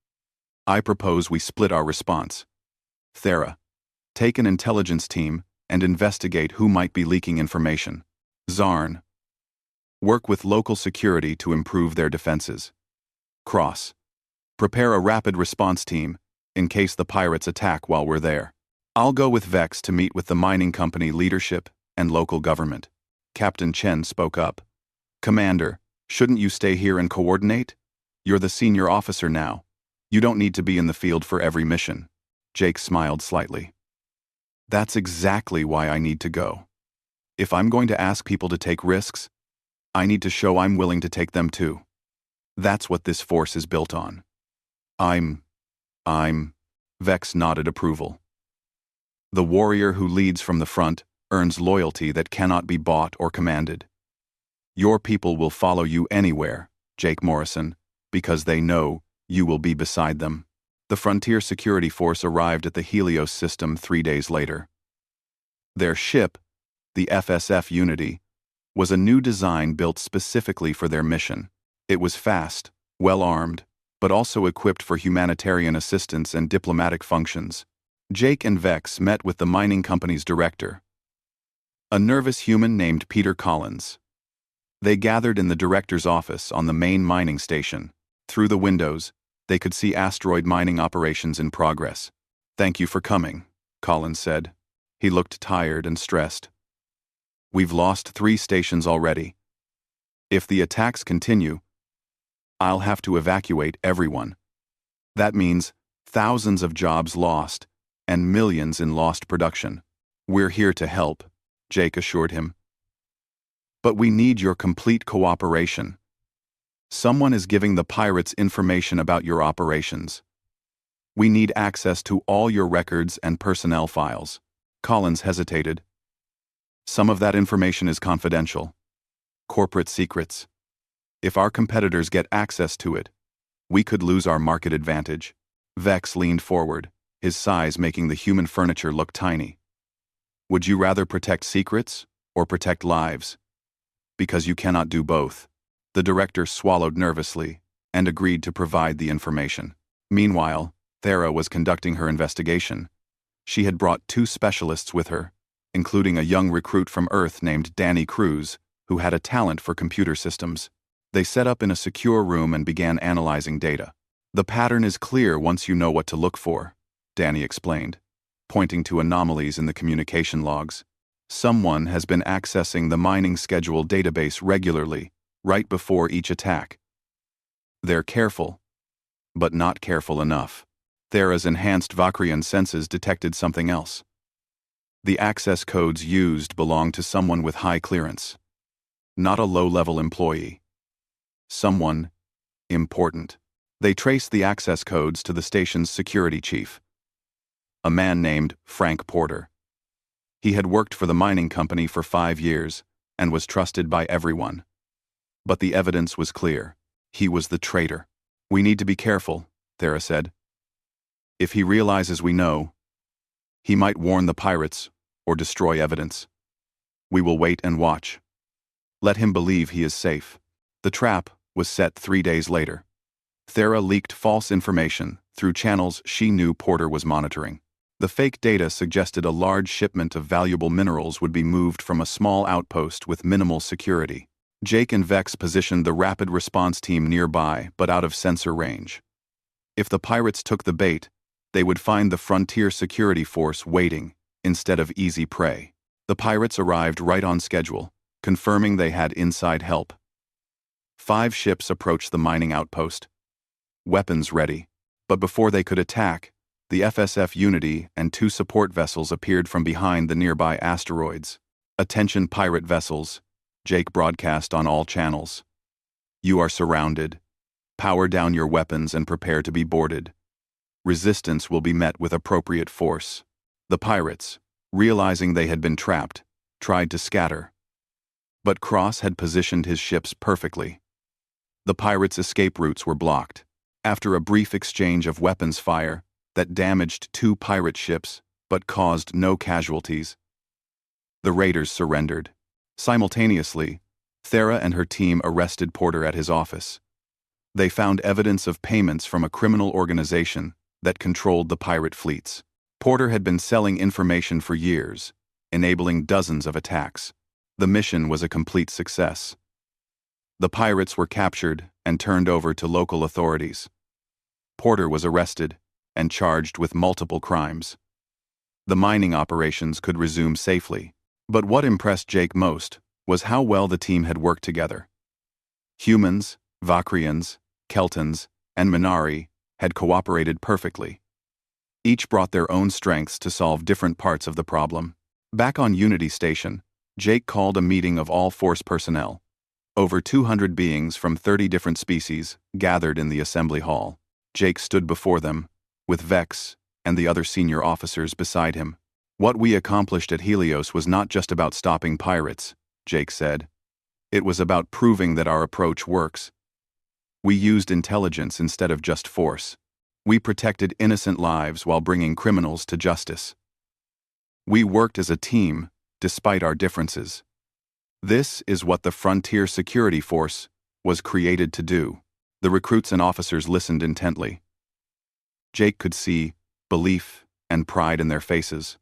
I propose we split our response. Thera, take an intelligence team and investigate who might be leaking information. Zarn. Work with local security to improve their defenses. Cross. Prepare a rapid response team in case the pirates attack while we're there. I'll go with Vex to meet with the mining company leadership and local government. Captain Chen spoke up. Commander, shouldn't you stay here and coordinate? You're the senior officer now. You don't need to be in the field for every mission. Jake smiled slightly. That's exactly why I need to go. If I'm going to ask people to take risks, I need to show I'm willing to take them too. That's what this force is built on. I'm... Vex nodded approval. The warrior who leads from the front earns loyalty that cannot be bought or commanded. Your people will follow you anywhere, Jake Morrison, because they know you will be beside them. The Frontier Security Force arrived at the Helios system 3 days later. Their ship, the FSF Unity, was a new design built specifically for their mission. It was fast, well-armed, but also equipped for humanitarian assistance and diplomatic functions. Jake and Vex met with the mining company's director, a nervous human named Peter Collins. They gathered in the director's office on the main mining station. Through the windows, they could see asteroid mining operations in progress. "Thank you for coming," Collins said. He looked tired and stressed. "We've lost 3 stations already. If the attacks continue, I'll have to evacuate everyone. That means thousands of jobs lost and millions in lost production. We're here to help," Jake assured him. "But we need your complete cooperation. Someone is giving the pirates information about your operations. We need access to all your records and personnel files." Collins hesitated. "Some of that information is confidential. Corporate secrets. If our competitors get access to it, we could lose our market advantage." Vex leaned forward, his size making the human furniture look tiny. "Would you rather protect secrets or protect lives? Because you cannot do both." The director swallowed nervously and agreed to provide the information. Meanwhile, Thera was conducting her investigation. She had brought 2 specialists with her, including a young recruit from Earth named Danny Cruz, who had a talent for computer systems. They set up in a secure room and began analyzing data. "The pattern is clear once you know what to look for," Danny explained, pointing to anomalies in the communication logs. "Someone has been accessing the mining schedule database regularly, right before each attack. They're careful, but not careful enough." Thera's enhanced Vakrian senses detected something else. The access codes used belonged to someone with high clearance. Not a low-level employee. Someone important. They traced the access codes to the station's security chief, a man named Frank Porter. He had worked for the mining company for 5 years and was trusted by everyone. But the evidence was clear. He was the traitor. "We need to be careful," Thera said. "If he realizes we know, he might warn the pirates or destroy evidence. We will wait and watch. Let him believe he is safe." The trap was set 3 days later. Thera leaked false information through channels she knew Porter was monitoring. The fake data suggested a large shipment of valuable minerals would be moved from a small outpost with minimal security. Jake and Vex positioned the rapid response team nearby but out of sensor range. If the pirates took the bait, they would find the Frontier Security Force waiting instead of easy prey. The pirates arrived right on schedule, confirming they had inside help. 5 ships approached the mining outpost, weapons ready, but before they could attack, the FSF Unity and 2 support vessels appeared from behind the nearby asteroids. "Attention pirate vessels," Jake broadcast on all channels. "You are surrounded. Power down your weapons and prepare to be boarded. Resistance will be met with appropriate force." The pirates, realizing they had been trapped, tried to scatter. But Cross had positioned his ships perfectly. The pirates' escape routes were blocked. After a brief exchange of weapons fire that damaged 2 pirate ships but caused no casualties, the raiders surrendered. Simultaneously, Thera and her team arrested Porter at his office. They found evidence of payments from a criminal organization that controlled the pirate fleets. Porter had been selling information for years, enabling dozens of attacks. The mission was a complete success. The pirates were captured and turned over to local authorities. Porter was arrested and charged with multiple crimes. The mining operations could resume safely. But what impressed Jake most was how well the team had worked together. Humans, Vakrians, Keltons, and Minari had cooperated perfectly. Each brought their own strengths to solve different parts of the problem. Back on Unity Station, Jake called a meeting of all Force personnel. Over 200 beings from 30 different species gathered in the assembly hall. Jake stood before them, with Vex and the other senior officers beside him. What we accomplished at Helios was not just about stopping pirates, Jake said. It was about proving that our approach works. We used intelligence instead of just force. We protected innocent lives while bringing criminals to justice. We worked as a team, despite our differences. This is what the Frontier Security Force was created to do. The recruits and officers listened intently. Jake could see belief and pride in their faces.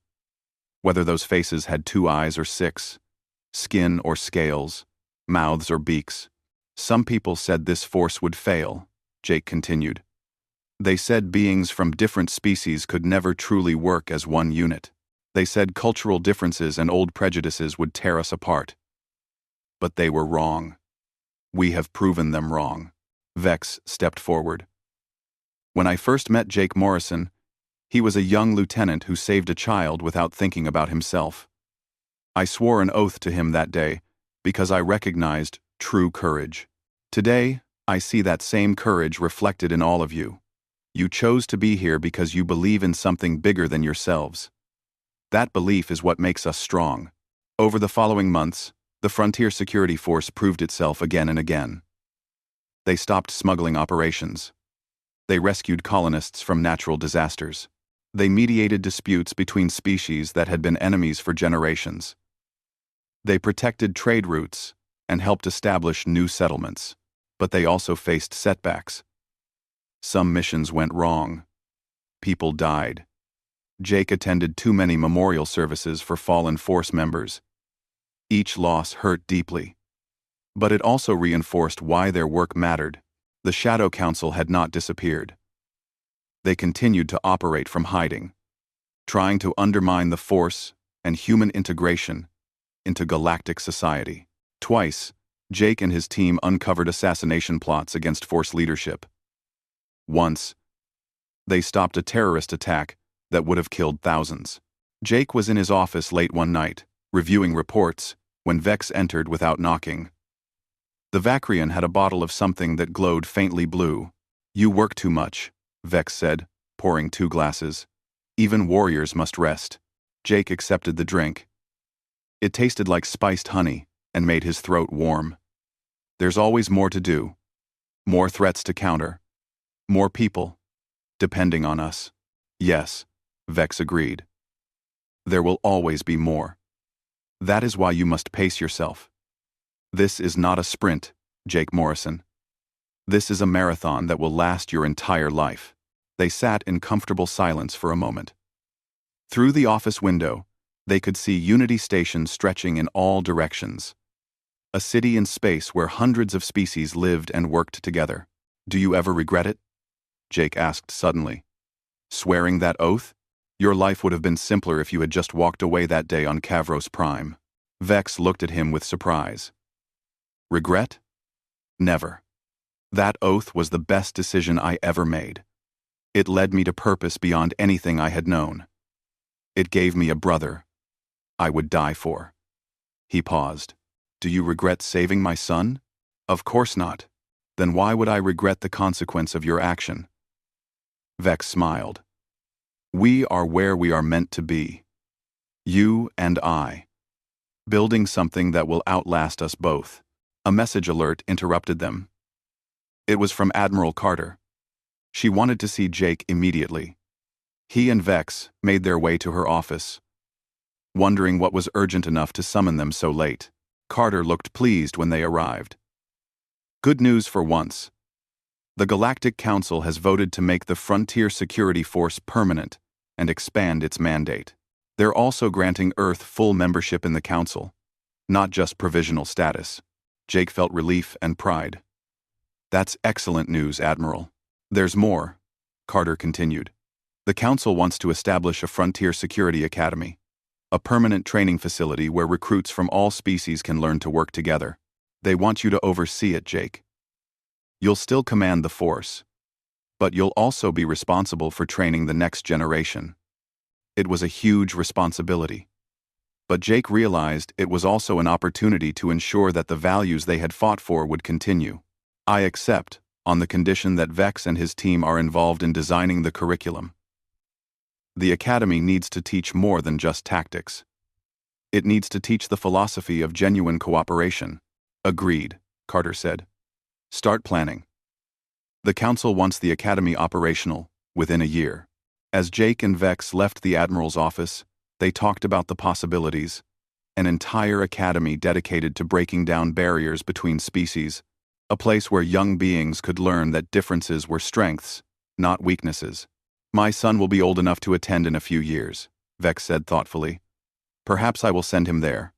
Whether those faces had 2 eyes or 6, skin or scales, mouths or beaks. Some people said this force would fail, Jake continued. They said beings from different species could never truly work as one unit. They said cultural differences and old prejudices would tear us apart. But they were wrong. We have proven them wrong. Vex stepped forward. When I first met Jake Morrison, he was a young lieutenant who saved a child without thinking about himself. I swore an oath to him that day because I recognized true courage. Today, I see that same courage reflected in all of you. You chose to be here because you believe in something bigger than yourselves. That belief is what makes us strong. Over the following months, the Frontier Security Force proved itself again and again. They stopped smuggling operations. They rescued colonists from natural disasters. They mediated disputes between species that had been enemies for generations. They protected trade routes and helped establish new settlements. But they also faced setbacks. Some missions went wrong. People died. Jake attended too many memorial services for fallen Force members. Each loss hurt deeply. But it also reinforced why their work mattered. The Shadow Council had not disappeared. They continued to operate from hiding, trying to undermine the Force and human integration into galactic society. Twice, Jake and his team uncovered assassination plots against Force leadership. Once, they stopped a terrorist attack that would have killed thousands. Jake was in his office late one night, reviewing reports, when Vex entered without knocking. The Vakrian had a bottle of something that glowed faintly blue. "You work too much," Vex said, pouring 2 glasses. "Even warriors must rest." Jake accepted the drink. It tasted like spiced honey and made his throat warm. There's always more to do. More threats to counter. More people, depending on us. Yes, Vex agreed. There will always be more. That is why you must pace yourself. This is not a sprint, Jake Morrison. This is a marathon that will last your entire life. They sat in comfortable silence for a moment. Through the office window, they could see Unity Station stretching in all directions. A city in space where hundreds of species lived and worked together. "Do you ever regret it?" Jake asked suddenly. "Swearing that oath? Your life would have been simpler if you had just walked away that day on Kavros Prime." Vex looked at him with surprise. "Regret? Never. That oath was the best decision I ever made. It led me to purpose beyond anything I had known. It gave me a brother I would die for." He paused. "Do you regret saving my son?" "Of course not. Then why would I regret the consequence of your action?" Vex smiled. "We are where we are meant to be. You and I. Building something that will outlast us both." A message alert interrupted them. It was from Admiral Carter. She wanted to see Jake immediately. He and Vex made their way to her office, wondering what was urgent enough to summon them so late. Carter looked pleased when they arrived. "Good news for once. The Galactic Council has voted to make the Frontier Security Force permanent and expand its mandate. They're also granting Earth full membership in the Council, not just provisional status. Jake felt relief and pride. That's excellent news, Admiral. There's more, Carter continued. The Council wants to establish a Frontier Security Academy, a permanent training facility where recruits from all species can learn to work together. They want you to oversee it, Jake. You'll still command the Force, but you'll also be responsible for training the next generation. It was a huge responsibility. But Jake realized it was also an opportunity to ensure that the values they had fought for would continue. I accept, on the condition that Vex and his team are involved in designing the curriculum. The Academy needs to teach more than just tactics. It needs to teach the philosophy of genuine cooperation. Agreed, Carter said. Start planning. The Council wants the Academy operational within a year. As Jake and Vex left the Admiral's office, they talked about the possibilities. An entire academy dedicated to breaking down barriers between species, a place where young beings could learn that differences were strengths, not weaknesses. My son will be old enough to attend in a few years, Vex said thoughtfully. Perhaps I will send him there.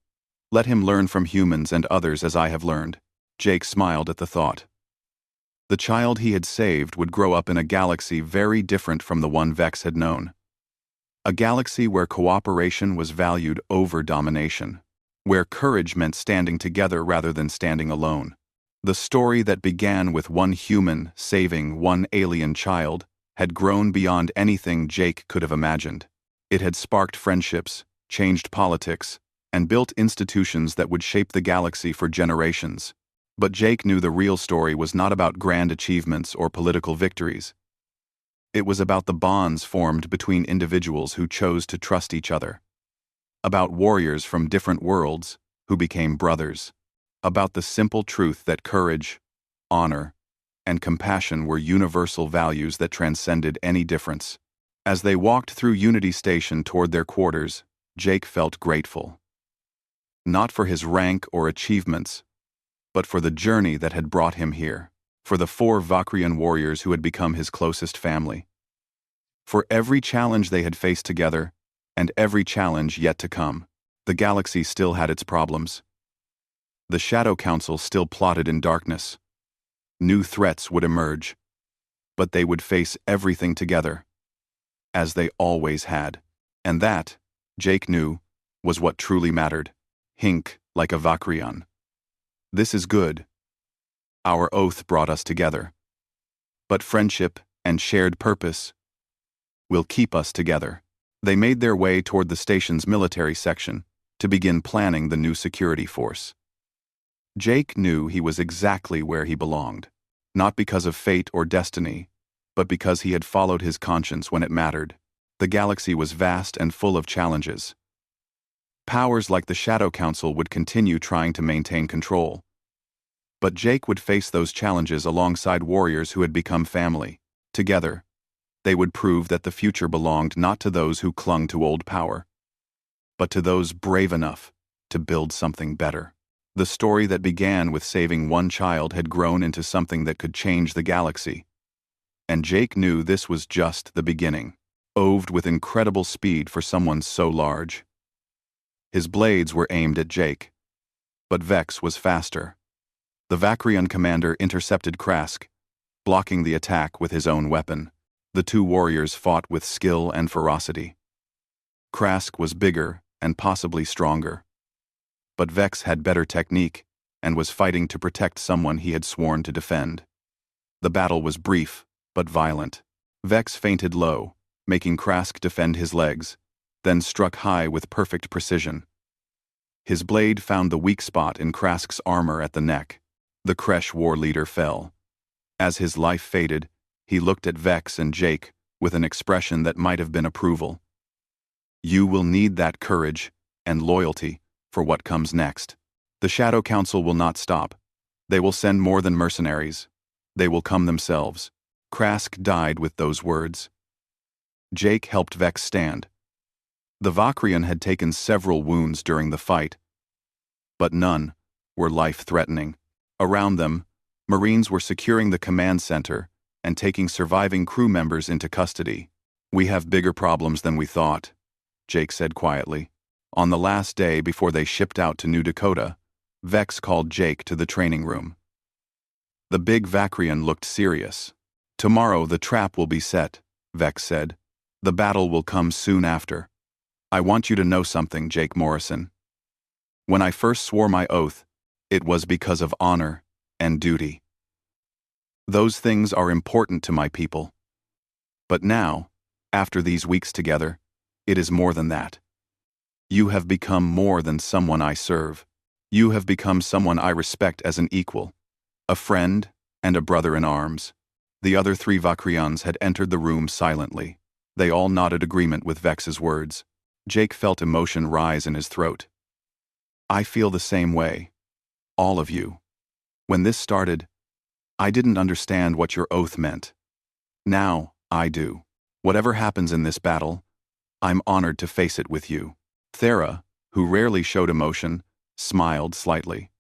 Let him learn from humans and others as I have learned. Jake smiled at the thought. The child he had saved would grow up in a galaxy very different from the one Vex had known. A galaxy where cooperation was valued over domination, where courage meant standing together rather than standing alone. The story that began with one human saving one alien child had grown beyond anything Jake could have imagined. It had sparked friendships, changed politics, and built institutions that would shape the galaxy for generations. But Jake knew the real story was not about grand achievements or political victories. It was about the bonds formed between individuals who chose to trust each other. About warriors from different worlds who became brothers. About the simple truth that courage, honor, and compassion were universal values that transcended any difference. As they walked through Unity Station toward their quarters, Jake felt grateful. Not for his rank or achievements, but for the journey that had brought him here. For the 4 Vakrian warriors who had become his closest family. For every challenge they had faced together, and every challenge yet to come. The galaxy still had its problems. The Shadow Council still plotted in darkness. New threats would emerge, but they would face everything together, as they always had. And that, Jake knew, was what truly mattered. Hink like a Vakrian. This is good. Our oath brought us together. But friendship and shared purpose will keep us together. They made their way toward the station's military section to begin planning the new security force. Jake knew he was exactly where he belonged, not because of fate or destiny, but because he had followed his conscience when it mattered. The galaxy was vast and full of challenges. Powers like the Shadow Council would continue trying to maintain control. But Jake would face those challenges alongside warriors who had become family. Together, they would prove that the future belonged not to those who clung to old power, but to those brave enough to build something better. The story that began with saving one child had grown into something that could change the galaxy. And Jake knew this was just the beginning, oved with incredible speed for someone so large. His blades were aimed at Jake, but Vex was faster. The Vakrian commander intercepted Krask, blocking the attack with his own weapon. The 2 warriors fought with skill and ferocity. Krask was bigger and possibly stronger. But Vex had better technique and was fighting to protect someone he had sworn to defend. The battle was brief, but violent. Vex feinted low, making Krask defend his legs, then struck high with perfect precision. His blade found the weak spot in Krask's armor at the neck. The Kresh war leader fell. As his life faded, he looked at Vex and Jake with an expression that might have been approval. You will need that courage and loyalty for what comes next. The Shadow Council will not stop. They will send more than mercenaries. They will come themselves. Krask died with those words. Jake helped Vex stand. The Vakrian had taken several wounds during the fight, but none were life-threatening. Around them, Marines were securing the command center and taking surviving crew members into custody. We have bigger problems than we thought, Jake said quietly. On the last day before they shipped out to New Dakota, Vex called Jake to the training room. The big Vakrian looked serious. Tomorrow the trap will be set, Vex said. The battle will come soon after. I want you to know something, Jake Morrison. When I first swore my oath, it was because of honor and duty. Those things are important to my people. But now, after these weeks together, it is more than that. You have become more than someone I serve. You have become someone I respect as an equal, a friend and a brother in arms. The other 3 Vakrians had entered the room silently. They all nodded agreement with Vex's words. Jake felt emotion rise in his throat. I feel the same way. All of you. When this started, I didn't understand what your oath meant. Now, I do. Whatever happens in this battle, I'm honored to face it with you. Thera, who rarely showed emotion, smiled slightly.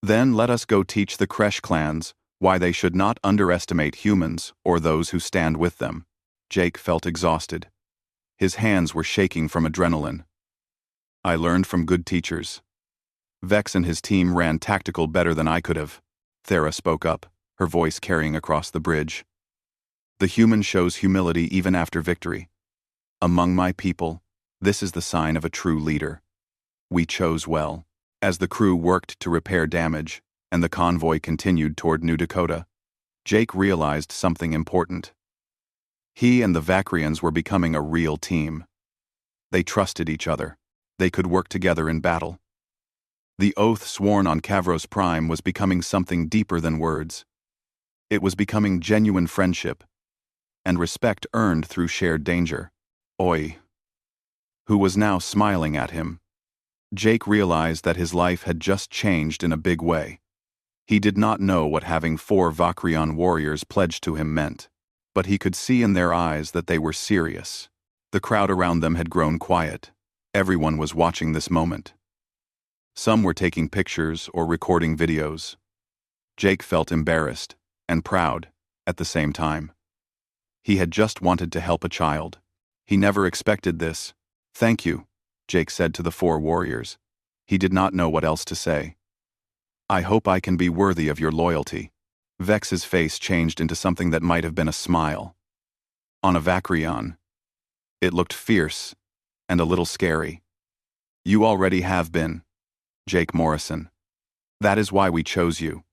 Then let us go teach the Kresh clans why they should not underestimate humans or those who stand with them. Jake felt exhausted. His hands were shaking from adrenaline. I learned from good teachers. Vex and his team ran tactical better than I could have. Thera spoke up, her voice carrying across the bridge. The human shows humility even after victory. Among my people, this is the sign of a true leader. We chose well. As the crew worked to repair damage, and the convoy continued toward New Dakota, Jake realized something important. He and the Vakrians were becoming a real team. They trusted each other. They could work together in battle. The oath sworn on Kavros Prime was becoming something deeper than words. It was becoming genuine friendship, and respect earned through shared danger. Oi. Who was now smiling at him. Jake realized that his life had just changed in a big way. He did not know what having 4 Vakrian warriors pledged to him meant, but he could see in their eyes that they were serious. The crowd around them had grown quiet. Everyone was watching this moment. Some were taking pictures or recording videos. Jake felt embarrassed and proud at the same time. He had just wanted to help a child. He never expected this. Thank you, Jake said to the 4 warriors. He did not know what else to say. I hope I can be worthy of your loyalty. Vex's face changed into something that might have been a smile. On a Vakrian, it looked fierce and a little scary. You already have been, Jake Morrison. That is why we chose you.